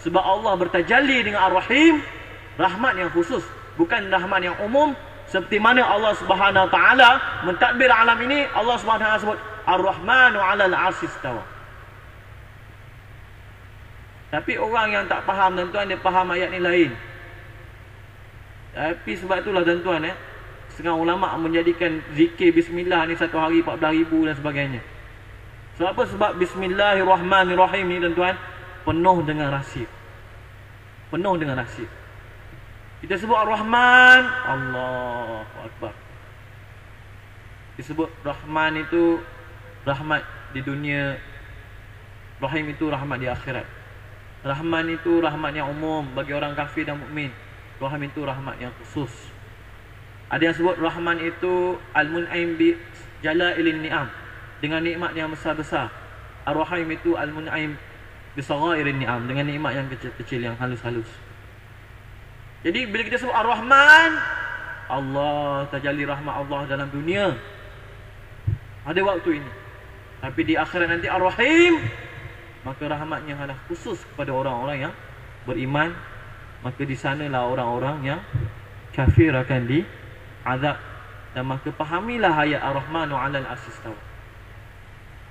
Sebab Allah bertajalli dengan Ar-Rahim, rahmat yang khusus, bukan rahmat yang umum. Seperti mana Allah Subhanahu wa taala mentadbir alam ini, Allah Subhanahu wa taala sebut Ar-Rahmanu 'alal 'arsy istawa. Tapi orang yang tak faham tuan-tuan, dia faham ayat ni lain. Tapi sebab itulah tuan-tuan, setengah ulama menjadikan zikir bismillah ni satu hari 14,000 dan sebagainya. Sebab apa? Sebab Bismillahirrahmanirrahim ni tuan-tuan penuh dengan rahsia. Penuh dengan rahsia. Kita sebut Ar-Rahman, Allahu Akbar. Disebut Rahman itu rahmat di dunia, Rahim itu rahmat di akhirat. Rahman itu rahmat yang umum bagi orang kafir dan mukmin. Rahim itu rahmat yang khusus. Ada yang sebut Rahman itu Al-Mun'aim bi Jala'ilin Ni'am, dengan nikmat yang besar-besar. Ar-Rahim itu Al-Mun'aim bi Saghairin Ni'am, dengan nikmat yang kecil-kecil, yang halus-halus. Jadi bila kita sebut Ar-Rahman, Allah tajalli rahmat Allah dalam dunia ada waktu ini. Tapi di akhirat nanti Ar-Rahim, maka rahmatnya adalah khusus kepada orang-orang yang beriman. Maka di sanalah orang-orang yang kafir akan diazab. Dan maka fahamilah ayat Ar-Rahmanu 'alal 'arsy istawa.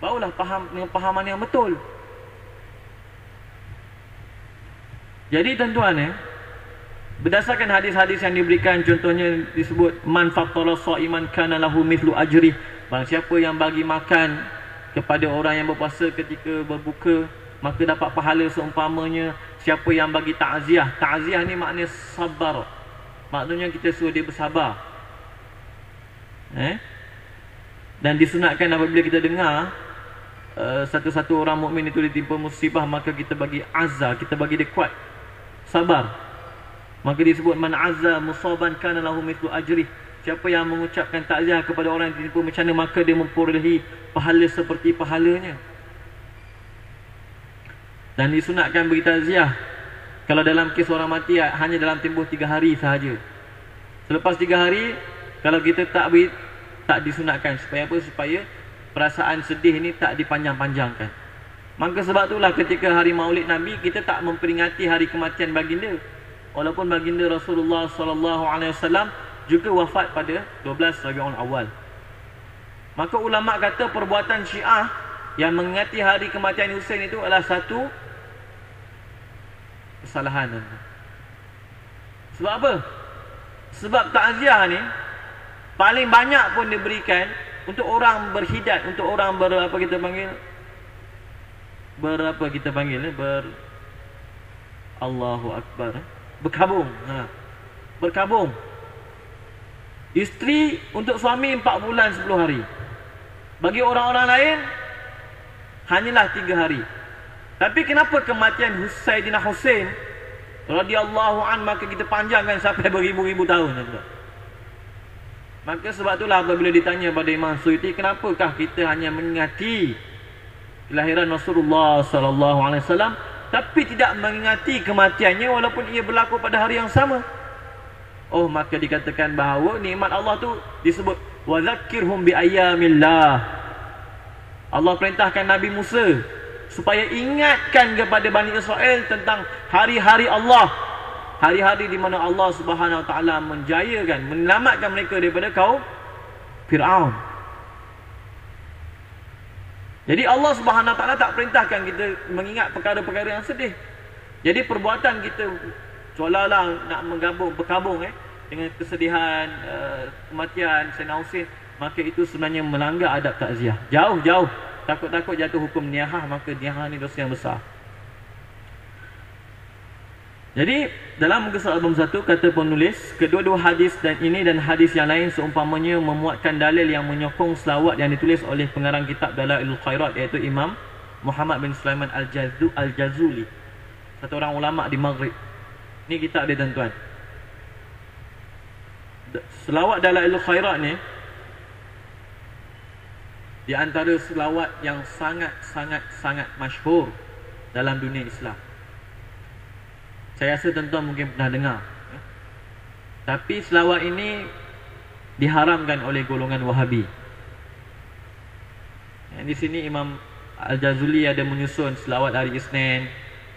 Barulah faham dengan pahaman yang betul. Jadi tuan-tuan, berdasarkan hadis-hadis yang diberikan, contohnya disebut man fattara sha'iman kana lahu mithlu ajri. Barang siapa yang bagi makan kepada orang yang berpuasa ketika berbuka, maka dapat pahala seumpamanya. Siapa yang bagi ta'ziah, ta'ziah ni maknanya sabar, maknanya kita suruh dia bersabar. Dan disunatkan apabila kita dengar satu-satu orang mukmin itu ditimpa musibah, maka kita bagi azza, kita bagi dia kuat, sabar. Maka disebut man azza musaban kana lahu mithlu ajri. Siapa yang mengucapkan takziah kepada orang yang ditimpa bencana, maka dia memperolehi pahala seperti pahalanya. Dan disunatkan beri takziah kalau dalam kes orang mati hanya dalam tempoh 3 hari sahaja. Selepas 3 hari, kalau kita tak beri, tak disunatkan. Supaya apa? Supaya perasaan sedih ni tak dipanjang-panjangkan. Maka sebab itulah ketika hari Maulid Nabi, kita tak memperingati hari kematian baginda. Walaupun baginda Rasulullah SAW juga wafat pada 12 Rabiul Awal. Maka ulama kata perbuatan Syiah yang mengingati hari kematian Husain itu adalah satu kesalahan. Sebab apa? Sebab takziah ni paling banyak pun diberikan untuk orang berhidat, untuk orang berapa kita panggil, Allahu Akbar, berkabung. Berkabung. Isteri untuk suami 4 bulan 10 hari. Bagi orang-orang lain hanyalah 3 hari. Tapi kenapa kematian Sayyidina Husain radhiyallahu an maka kita panjangkan sampai beribu-ribu tahun? Maka sebab itulah apabila ditanya pada Imam Suyuti, kenapakah kita hanya mengingati kelahiran Rasulullah sallallahu alaihi wasallam tapi tidak mengingati kematiannya walaupun ia berlaku pada hari yang sama? Oh, maka dikatakan bahawa nikmat Allah tu disebut wa dzakkirhum bi ayyamillah. Allah perintahkan Nabi Musa supaya ingatkan kepada Bani Israel tentang hari-hari Allah, hari-hari di mana Allah Subhanahu Wa Taala menjayakan, menyelamatkan mereka daripada kaum Fir'aun. Jadi Allah Subhanahu Wa Taala tak perintahkan kita mengingat perkara-perkara yang sedih. Jadi perbuatan kita seolah-olah nak berkabung dengan kesedihan kematian Sayyidina Husain, maka itu sebenarnya melanggar adab takziah. Jauh-jauh. Takut-takut jatuh hukum niyahah, maka niyahah ni dosa yang besar. Jadi dalam muka surat album 1 kata penulis, kedua-dua hadis dan ini dan hadis yang lain seumpamanya memuatkan dalil yang menyokong selawat yang ditulis oleh pengarang kitab Dalailul Khairat, iaitu Imam Muhammad bin Sulaiman Al-Jazuli, satu orang ulama di Maghrib. Ni kitab dia tuan-tuan. Selawat Dalailul Khairat ni di antara selawat yang sangat masyhur dalam dunia Islam. Saya rasa tuan-tuan mungkin pernah dengar. Tapi selawat ini diharamkan oleh golongan Wahabi. Di sini Imam Al-Jazuli ada menyusun selawat hari Isnin,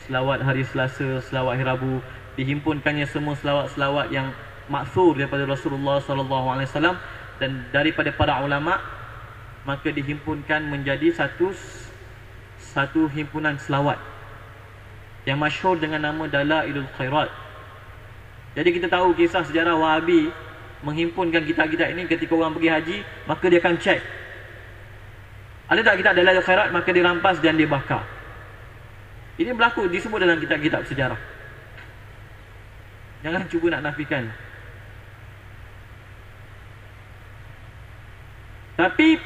selawat hari Selasa, selawat hari Rabu. Dihimpunkannya semua selawat-selawat yang maksur daripada Rasulullah SAW dan daripada para ulama, maka dihimpunkan menjadi satu himpunan selawat yang masyhur dengan nama Dalailul Khairat. Jadi kita tahu kisah sejarah Wahabi menghimpunkan kitab-kitab ini. Ketika orang pergi haji, maka dia akan cek ada tak kitab Dalailul Khairat, maka dirampas dan dibakar. Ini berlaku, disebut dalam kitab-kitab sejarah. Jangan cuba nak nafikan. Tapi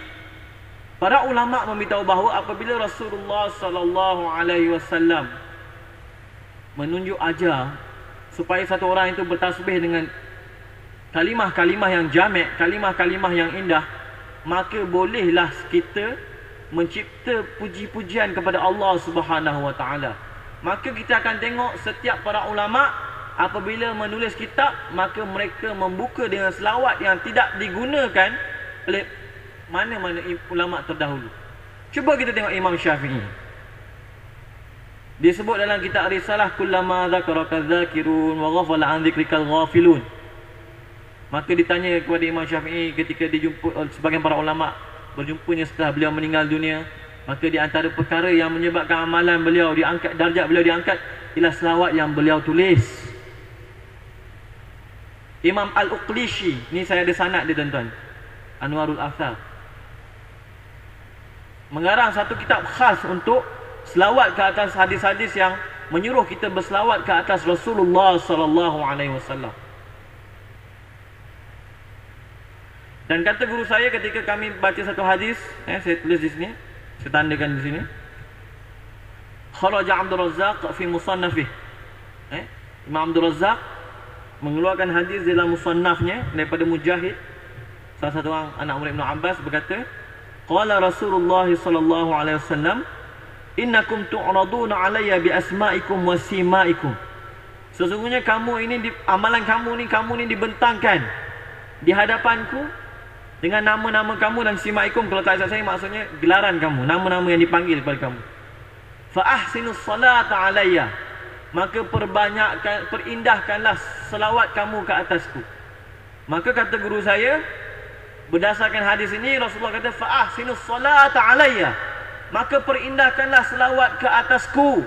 para ulama memberitahu bahawa apabila Rasulullah SAW menunjuk ajar supaya satu orang itu bertasbih dengan kalimah-kalimah yang jamek, kalimah-kalimah yang indah, maka bolehlah kita mencipta puji-pujian kepada Allah Subhanahu Wa Taala. Maka kita akan tengok setiap para ulama apabila menulis kitab, maka mereka membuka dengan selawat yang tidak digunakan oleh mana-mana ulama terdahulu. Cuba kita tengok Imam Syafi'i. Disebut dalam kitab Risalah, kullama dzakaraka dzakirun wa ghafala an dzikrikal ghafilun. Maka ditanya kepada Imam Syafi'i ketika dijumpa sebagian para ulama, berjumpanya setelah beliau meninggal dunia, maka di antara perkara yang menyebabkan amalan beliau diangkat, darjat beliau diangkat, ialah selawat yang beliau tulis. Imam Al-Uqlishi, ni saya ada sanad dia tuan-tuan, Anwarul Athar, mengarang satu kitab khas untuk selawat ke atas hadis-hadis yang menyuruh kita berselawat ke atas Rasulullah SAW. Dan kata guru saya ketika kami baca satu hadis, saya tulis di sini, saya tandakan di sini, kharaja Abdul Razzaq fi musannafih. Imam Abdul Razzaq mengeluarkan hadis dalam musannafnya daripada Mujahid, salah satu orang anak murid Ibn Abbas, berkata, qala Rasulullah sallallahu alaihi wasallam, innakum tu'raduna alayya bi asma'ikum wa simaikum. Sesungguhnya kamu ini amalan kamu ni dibentangkan di hadapanku dengan nama-nama kamu dan simaikum. Kalau tak saya maksudnya gelaran kamu, nama-nama yang dipanggil kepada kamu. Fa ahsinus salata alayya, maka perindahkanlah selawat kamu ke atasku. Maka kata guru saya, berdasarkan hadis ini Rasulullah kata fa ahsinus salata alayya, maka perindahkanlah selawat ke atasku,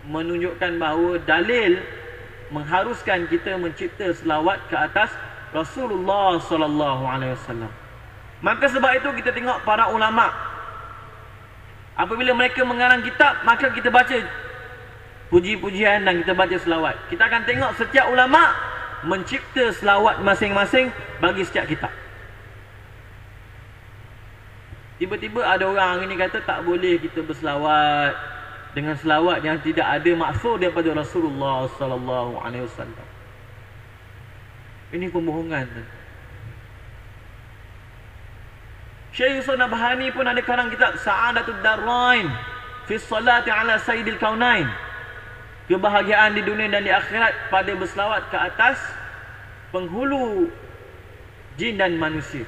menunjukkan bahawa dalil mengharuskan kita mencipta selawat ke atas Rasulullah sallallahu alaihi wasallam. Maka sebab itu kita tengok para ulama apabila mereka mengarang kitab, maka kita baca puji-pujian dan kita baca selawat. Kita akan tengok setiap ulama mencipta selawat masing-masing bagi setiap kitab. Tiba-tiba ada orang ini kata tak boleh kita berselawat dengan selawat yang tidak ada maksud daripada Rasulullah sallallahu alaihi wasallam. Ini pembohongan. Syekh Yusuf Nabhani pun ada karang kitab Sa'adatud Darrain fi salati ala Sayyidil Kaunain, kebahagiaan di dunia dan di akhirat pada berselawat ke atas penghulu jin dan manusia.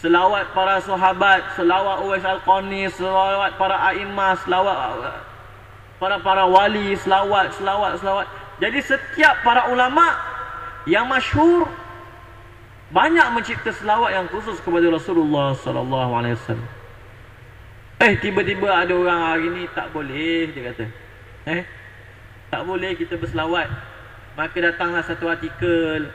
Selawat para sahabat, selawat Uwais Al-Qarni, selawat para a'imah, selawat para wali, selawat. Jadi setiap para ulama yang masyhur banyak mencipta selawat yang khusus kepada Rasulullah sallallahu alaihi wasallam. Tiba-tiba ada orang hari ni tak boleh, dia kata. Tak boleh kita berselawat. Maka datanglah satu artikel,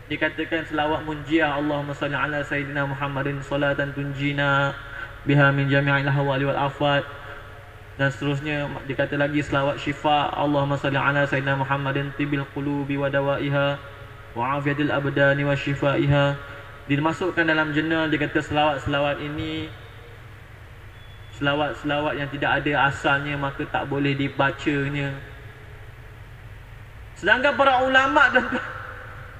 dikatakan selawat munjiah, Allahumma salli ala Sayyidina Muhammadin salatan tunjina biha min jami'il ahwali wal afat. Dan seterusnya dikata lagi selawat syifa, Allahumma salli ala Sayyidina Muhammadin tibil qulubi wa dawaiha wa afiyatil abdani wa shifaiha. Dimasukkan dalam jurnal, dikata selawat-selawat ini selawat-selawat yang tidak ada asalnya, maka tak boleh dibacanya. Sedangkan para ulama dan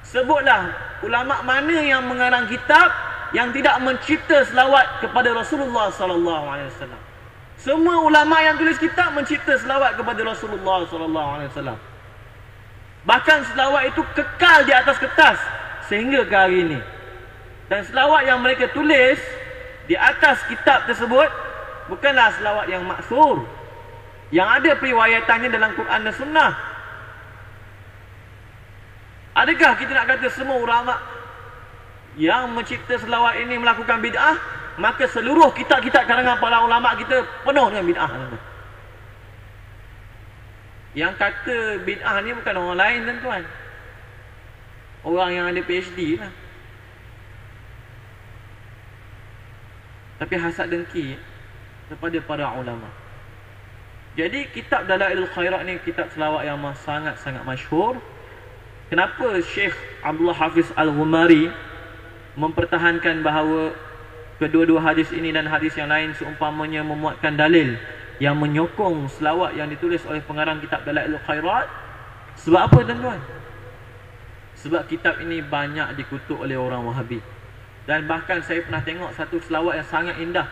Sebutlah ulama mana yang mengarang kitab yang tidak mencipta selawat kepada Rasulullah sallallahu alaihi wasallam. Semua ulama yang tulis kitab mencipta selawat kepada Rasulullah sallallahu alaihi wasallam. Bahkan selawat itu kekal di atas kertas sehingga ke hari ini. Dan selawat yang mereka tulis di atas kitab tersebut bukanlah selawat yang maksur, yang ada periwayatannya dalam Quran dan Sunnah. Adakah kita nak kata semua ulama yang mencipta selawat ini melakukan bid'ah, maka seluruh kitab-kitab karangan para ulama kita penuh dengan bid'ah? Yang kata bid'ah ni bukan orang lain, tuan-tuan, orang yang ada PhD lah. Tapi hasad dengki kepada para ulama. Jadi kitab Dalailul Khairat ni kitab selawat yang sangat-sangat masyhur. Kenapa Syekh Abdullah Hafiz Al-Ghumari mempertahankan bahawa kedua-dua hadis ini dan hadis yang lain seumpamanya memuatkan dalil yang menyokong selawat yang ditulis oleh pengarang kitab Dalailul Khairat? Sebab apa, tuan-tuan? Sebab kitab ini banyak dikutuk oleh orang Wahabi. Dan bahkan saya pernah tengok satu selawat yang sangat indah.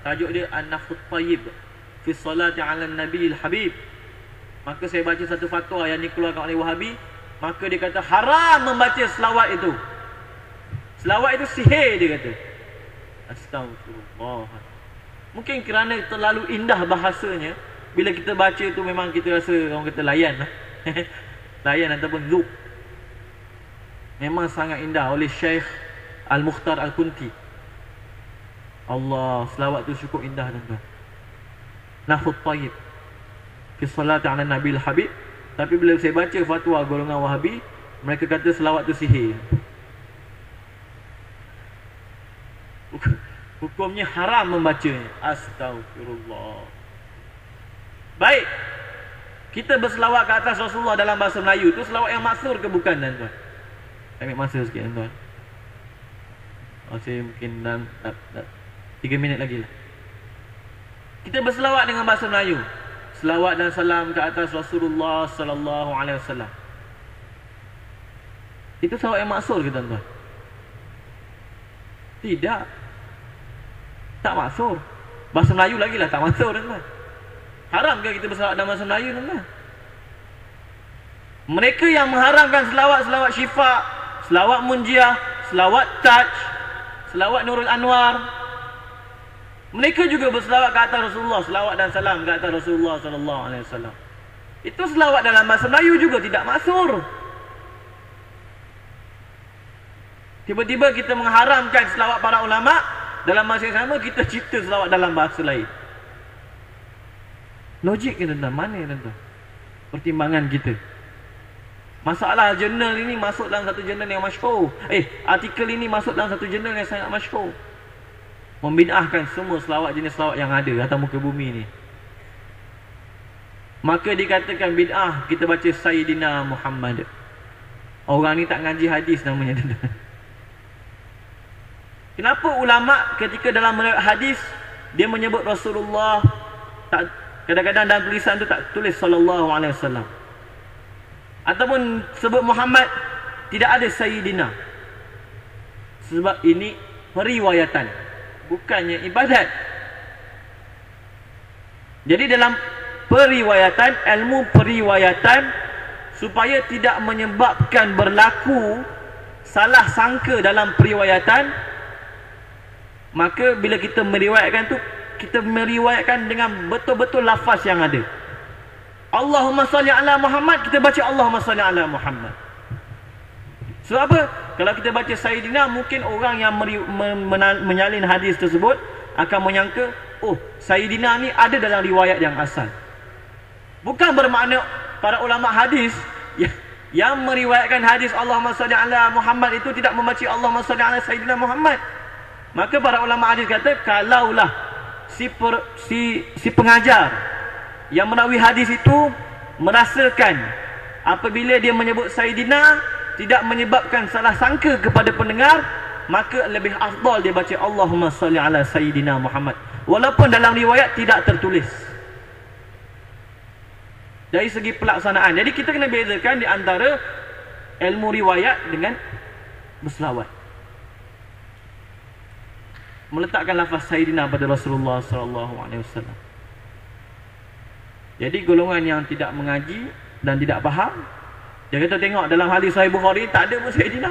Tajuk dia An-Nafut Tayyib fi Salati 'ala Nabi Al-Habib. Maka saya baca satu fatwa yang dikeluarkan oleh Wahabi. Maka dia kata haram membaca selawat itu. Selawat itu sihir, dia kata. Astagfirullah. Mungkin kerana terlalu indah bahasanya, bila kita baca itu memang kita rasa orang kata layan lah. Layan ataupun zuk. Memang sangat indah oleh Syekh Al-Mukhtar Al-Kunti. Allah, selawat tu cukup indah, tuan-tuan. Nafut Tayyib fi Salati 'ala Nabi Al-Habib. Tapi bila saya baca fatwa golongan Wahabi, mereka kata selawat tu sihir. Hukumnya haram membacanya. Astagfirullah. Baik, kita berselawat ke atas Rasulullah dalam bahasa Melayu tu selawat yang maksur ke bukan, tuan-tuan? Saya ambil masa sikit, tuan-tuan. Masih mungkin dalam 3 minit lagi lah. Kita berselawat dengan bahasa Melayu. Selawat dan salam ke atas Rasulullah sallallahu alaihi wasallam. Itu selawat yang maksur ke, tuan-tuan? Tidak. Tak maksur. Bahasa Melayu lagi lah tak maksur, tuan-tuan. Haram ke kita berselawat dalam bahasa Melayu, tuan-tuan? Mereka yang mengharamkan selawat-selawat syifa, selawat munjiah, selawat taj, selawat Nurul Anwar, mereka juga berselawat ke atas Rasulullah, selawat dan salam ke atas Rasulullah sallallahu alaihi wasallam. Itu selawat dalam bahasa Melayu juga tidak maksur. Tiba-tiba kita mengharamkan selawat para ulama, dalam masa yang sama kita cipta selawat dalam bahasa lain. Logik ke, tuan-tuan? Mana, tuan-tuan, pertimbangan kita? Masalah jurnal ini masuk dalam satu jurnal yang masyhur. Artikel ini masuk dalam satu jurnal yang sangat masyhur. Membid'ahkan semua selawat jenis selawat yang ada atas muka bumi ni. Maka dikatakan bid'ah kita baca Sayyidina Muhammad. Orang ni tak ngaji hadis namanya, tuan-tuan. Kenapa ulama ketika dalam hadis dia menyebut Rasulullah, tak, kadang-kadang dalam tulisan tu tak tulis sallallahu alaihi wasallam, ataupun sebut Muhammad tidak ada Sayyidina? Sebab ini periwayatan, bukannya ibadat. Jadi dalam periwayatan, ilmu periwayatan, supaya tidak menyebabkan berlaku salah sangka dalam periwayatan, maka bila kita meriwayatkan tu, kita meriwayatkan dengan betul-betul lafaz yang ada. Allahumma salli ala Muhammad, kita baca Allahumma salli ala Muhammad. Sebab apa? Kalau kita baca Sayyidina, mungkin orang yang menyalin hadis tersebut akan menyangka, oh, Sayyidina ni ada dalam riwayat yang asal. Bukan bermakna para ulama hadis yang meriwayatkan hadis Allahumma salli ala Muhammad itu tidak membaca Allahumma salli ala Sayyidina Muhammad. Maka para ulama hadis kata, kalaulah si pengajar yang menakwil hadis itu merasakan apabila dia menyebut Sayyidina tidak menyebabkan salah sangka kepada pendengar, maka lebih afdal dia baca Allahumma salli ala Sayyidina Muhammad, walaupun dalam riwayat tidak tertulis. Dari segi pelaksanaan, jadi kita kena bezakan di antara ilmu riwayat dengan berselawat. Meletakkan lafaz Sayyidina pada Rasulullah SAW. Jadi golongan yang tidak mengaji dan tidak faham, dia kata tengok dalam hadis Sahih Bukhari tak ada pun Sayyidina.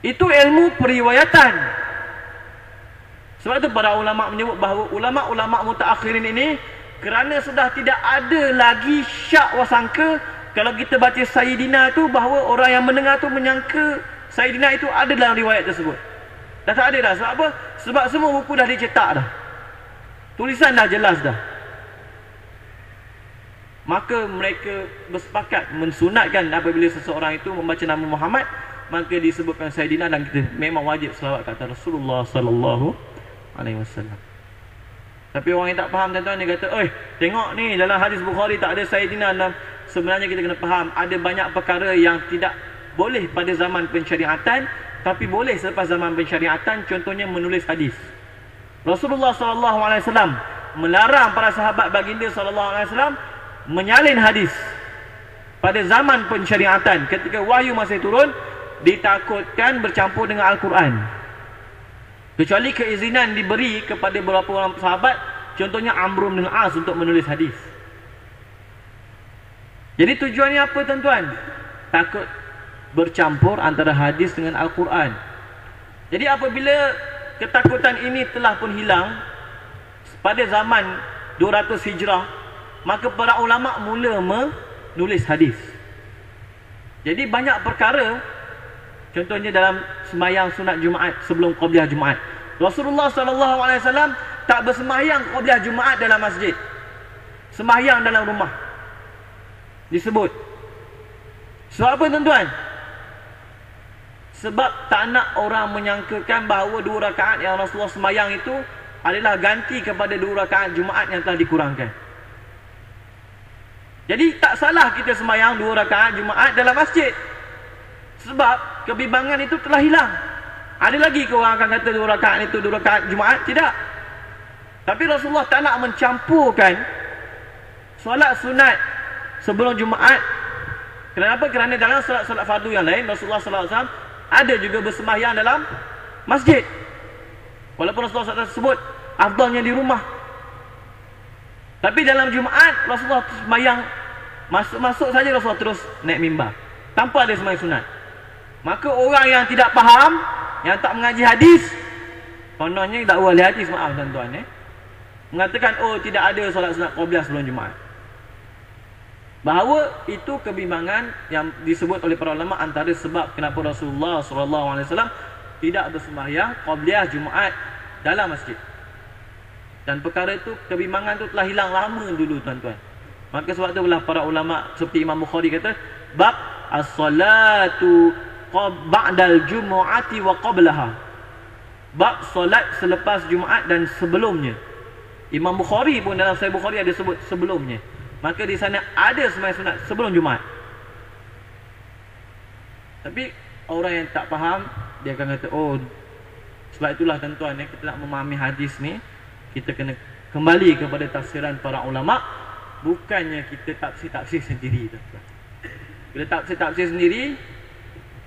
Itu ilmu periwayatan. Sebab itu para ulama menyebut bahawa ulama-ulama mutaakhirin ini, kerana sudah tidak ada lagi syak wasangka kalau kita baca Sayyidina tu, bahawa orang yang mendengar tu menyangka Sayyidina itu ada dalam riwayat tersebut. Dah tak ada dah. Sebab apa? Sebab semua buku dah dicetak dah. Tulisan dah jelas dah. Maka mereka bersepakat mensunatkan apabila seseorang itu membaca nama Muhammad, maka disebutkan Sayyidina, dan kita memang wajib selawat kata Rasulullah sallallahu alaihi wasallam. Tapi orang yang tak faham tuan-tuan, dia kata, "Oi, tengok ni dalam hadis Bukhari tak ada Sayyidina." Sebenarnya kita kena faham, ada banyak perkara yang tidak boleh pada zaman pensyariatan, tapi boleh selepas zaman pensyariatan. Contohnya menulis hadis. Rasulullah sallallahu alaihi wasallam melarang para sahabat baginda sallallahu alaihi wasallam menyalin hadis pada zaman pensyariatan. Ketika wahyu masih turun, ditakutkan bercampur dengan Al-Quran. Kecuali keizinan diberi kepada beberapa orang sahabat, contohnya Amr bin Al-As, untuk menulis hadis. Jadi tujuannya apa tuan-tuan? Takut bercampur antara hadis dengan Al-Quran. Jadi apabila ketakutan ini telah pun hilang pada zaman 200 Hijrah, maka para ulama mula menulis hadis. Jadi banyak perkara, contohnya dalam sembahyang sunat Jumaat sebelum qabliyah Jumaat, Rasulullah SAW tak bersembahyang qabliyah Jumaat dalam masjid, sembahyang dalam rumah disebut. Sebab apa tuan-tuan? Sebab tak nak orang menyangkakan bahawa 2 rakaat yang Rasulullah sembahyang itu adalah ganti kepada 2 rakaat Jumaat yang telah dikurangkan. Jadi tak salah kita sembahyang 2 rakaat Jumaat dalam masjid, sebab kebimbangan itu telah hilang. Ada lagi ke orang akan kata 2 rakaat itu 2 rakaat Jumaat? Tidak. Tapi Rasulullah tak nak mencampurkan solat sunat sebelum Jumaat. Kenapa? Kerana dalam solat-solat fardu yang lain, Rasulullah SAW ada juga bersembahyang dalam masjid. Walaupun Rasulullah SAW sebut afdalnya di rumah, tapi dalam Jumaat Rasulullah sembahyang, masuk saja Rasulullah terus naik mimbar tanpa ada sembahyang sunat. Maka orang yang tidak faham, yang tak mengaji hadis, kononnya tak ahli hadis, maaf tuan-tuan, mengatakan oh tidak ada solat sunat qabliyah sebelum Jumaat. Bahawa itu kebimbangan yang disebut oleh para ulama antara sebab kenapa Rasulullah SAW tidak bersembahyang qabliyah Jumaat dalam masjid. Dan perkara itu, kebimbangan itu telah hilang lama dulu tuan-tuan. Maka sebab itu lah para ulama seperti Imam Bukhari kata, bab as-salatu ba'dal jumu'ati wa qablaha. Bab solat selepas Jumaat dan sebelumnya. Imam Bukhari pun dalam Sahih Bukhari ada sebut sebelumnya. Maka di sana ada sembahyang sunat sebelum Jumaat. Tapi orang yang tak faham, dia akan kata, oh, sebab itulah tuan-tuan, kita nak memahami hadis ni, kita kena kembali kepada tafsiran para ulama, bukannya kita tafsir-tafsir sendiri tuan-tuan. Bila tafsir-tafsir sendiri,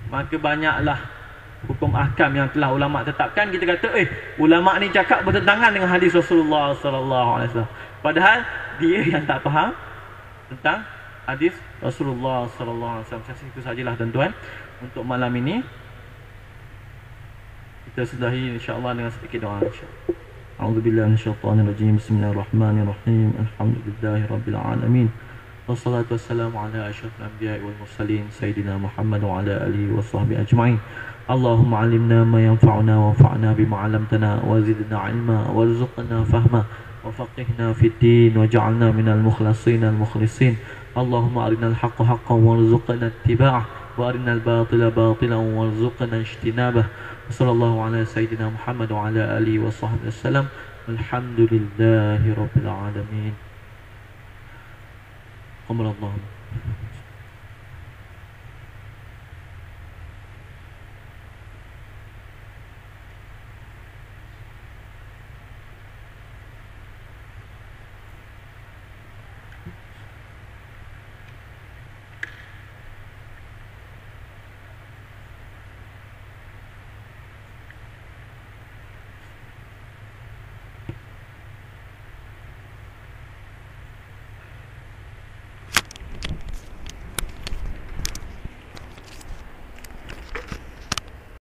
maka banyaklah hukum ahkam yang telah ulama tetapkan. Kita kata, ulama ni cakap bertentangan dengan hadis Rasulullah SAW. Padahal dia yang tak faham tentang hadis Rasulullah SAW. Itu sajalah tuan-tuan untuk malam ini. Kita sudahi insya-Allah dengan sedikit doa insya-Allah. A'udzubillahi minasyaitonirrajim. Bismillahirrahmanirrahim. Alhamdulillahi rabbil alamin. Wassalatu wassalamu ala asyrafil anbiya'i wal mursalin sayyidina Muhammad wa ala alihi washabbihi ajma'in. Allahumma 'allimna ma yanfa'una wanfa'na bima 'allamtana wa zidna 'ilma warzuqna fahma وفقهنا في الدين وجعلنا من المخلصين المخلصين. اللهم أرنا الحق حقا وارزقنا اتباعه وأرنا الباطل باطلا وارزقنا اجتنابه. وصلى الله على سيدنا محمد وعلى آله وصحبه وسلم. الحمد لله رب العالمين. قم الله.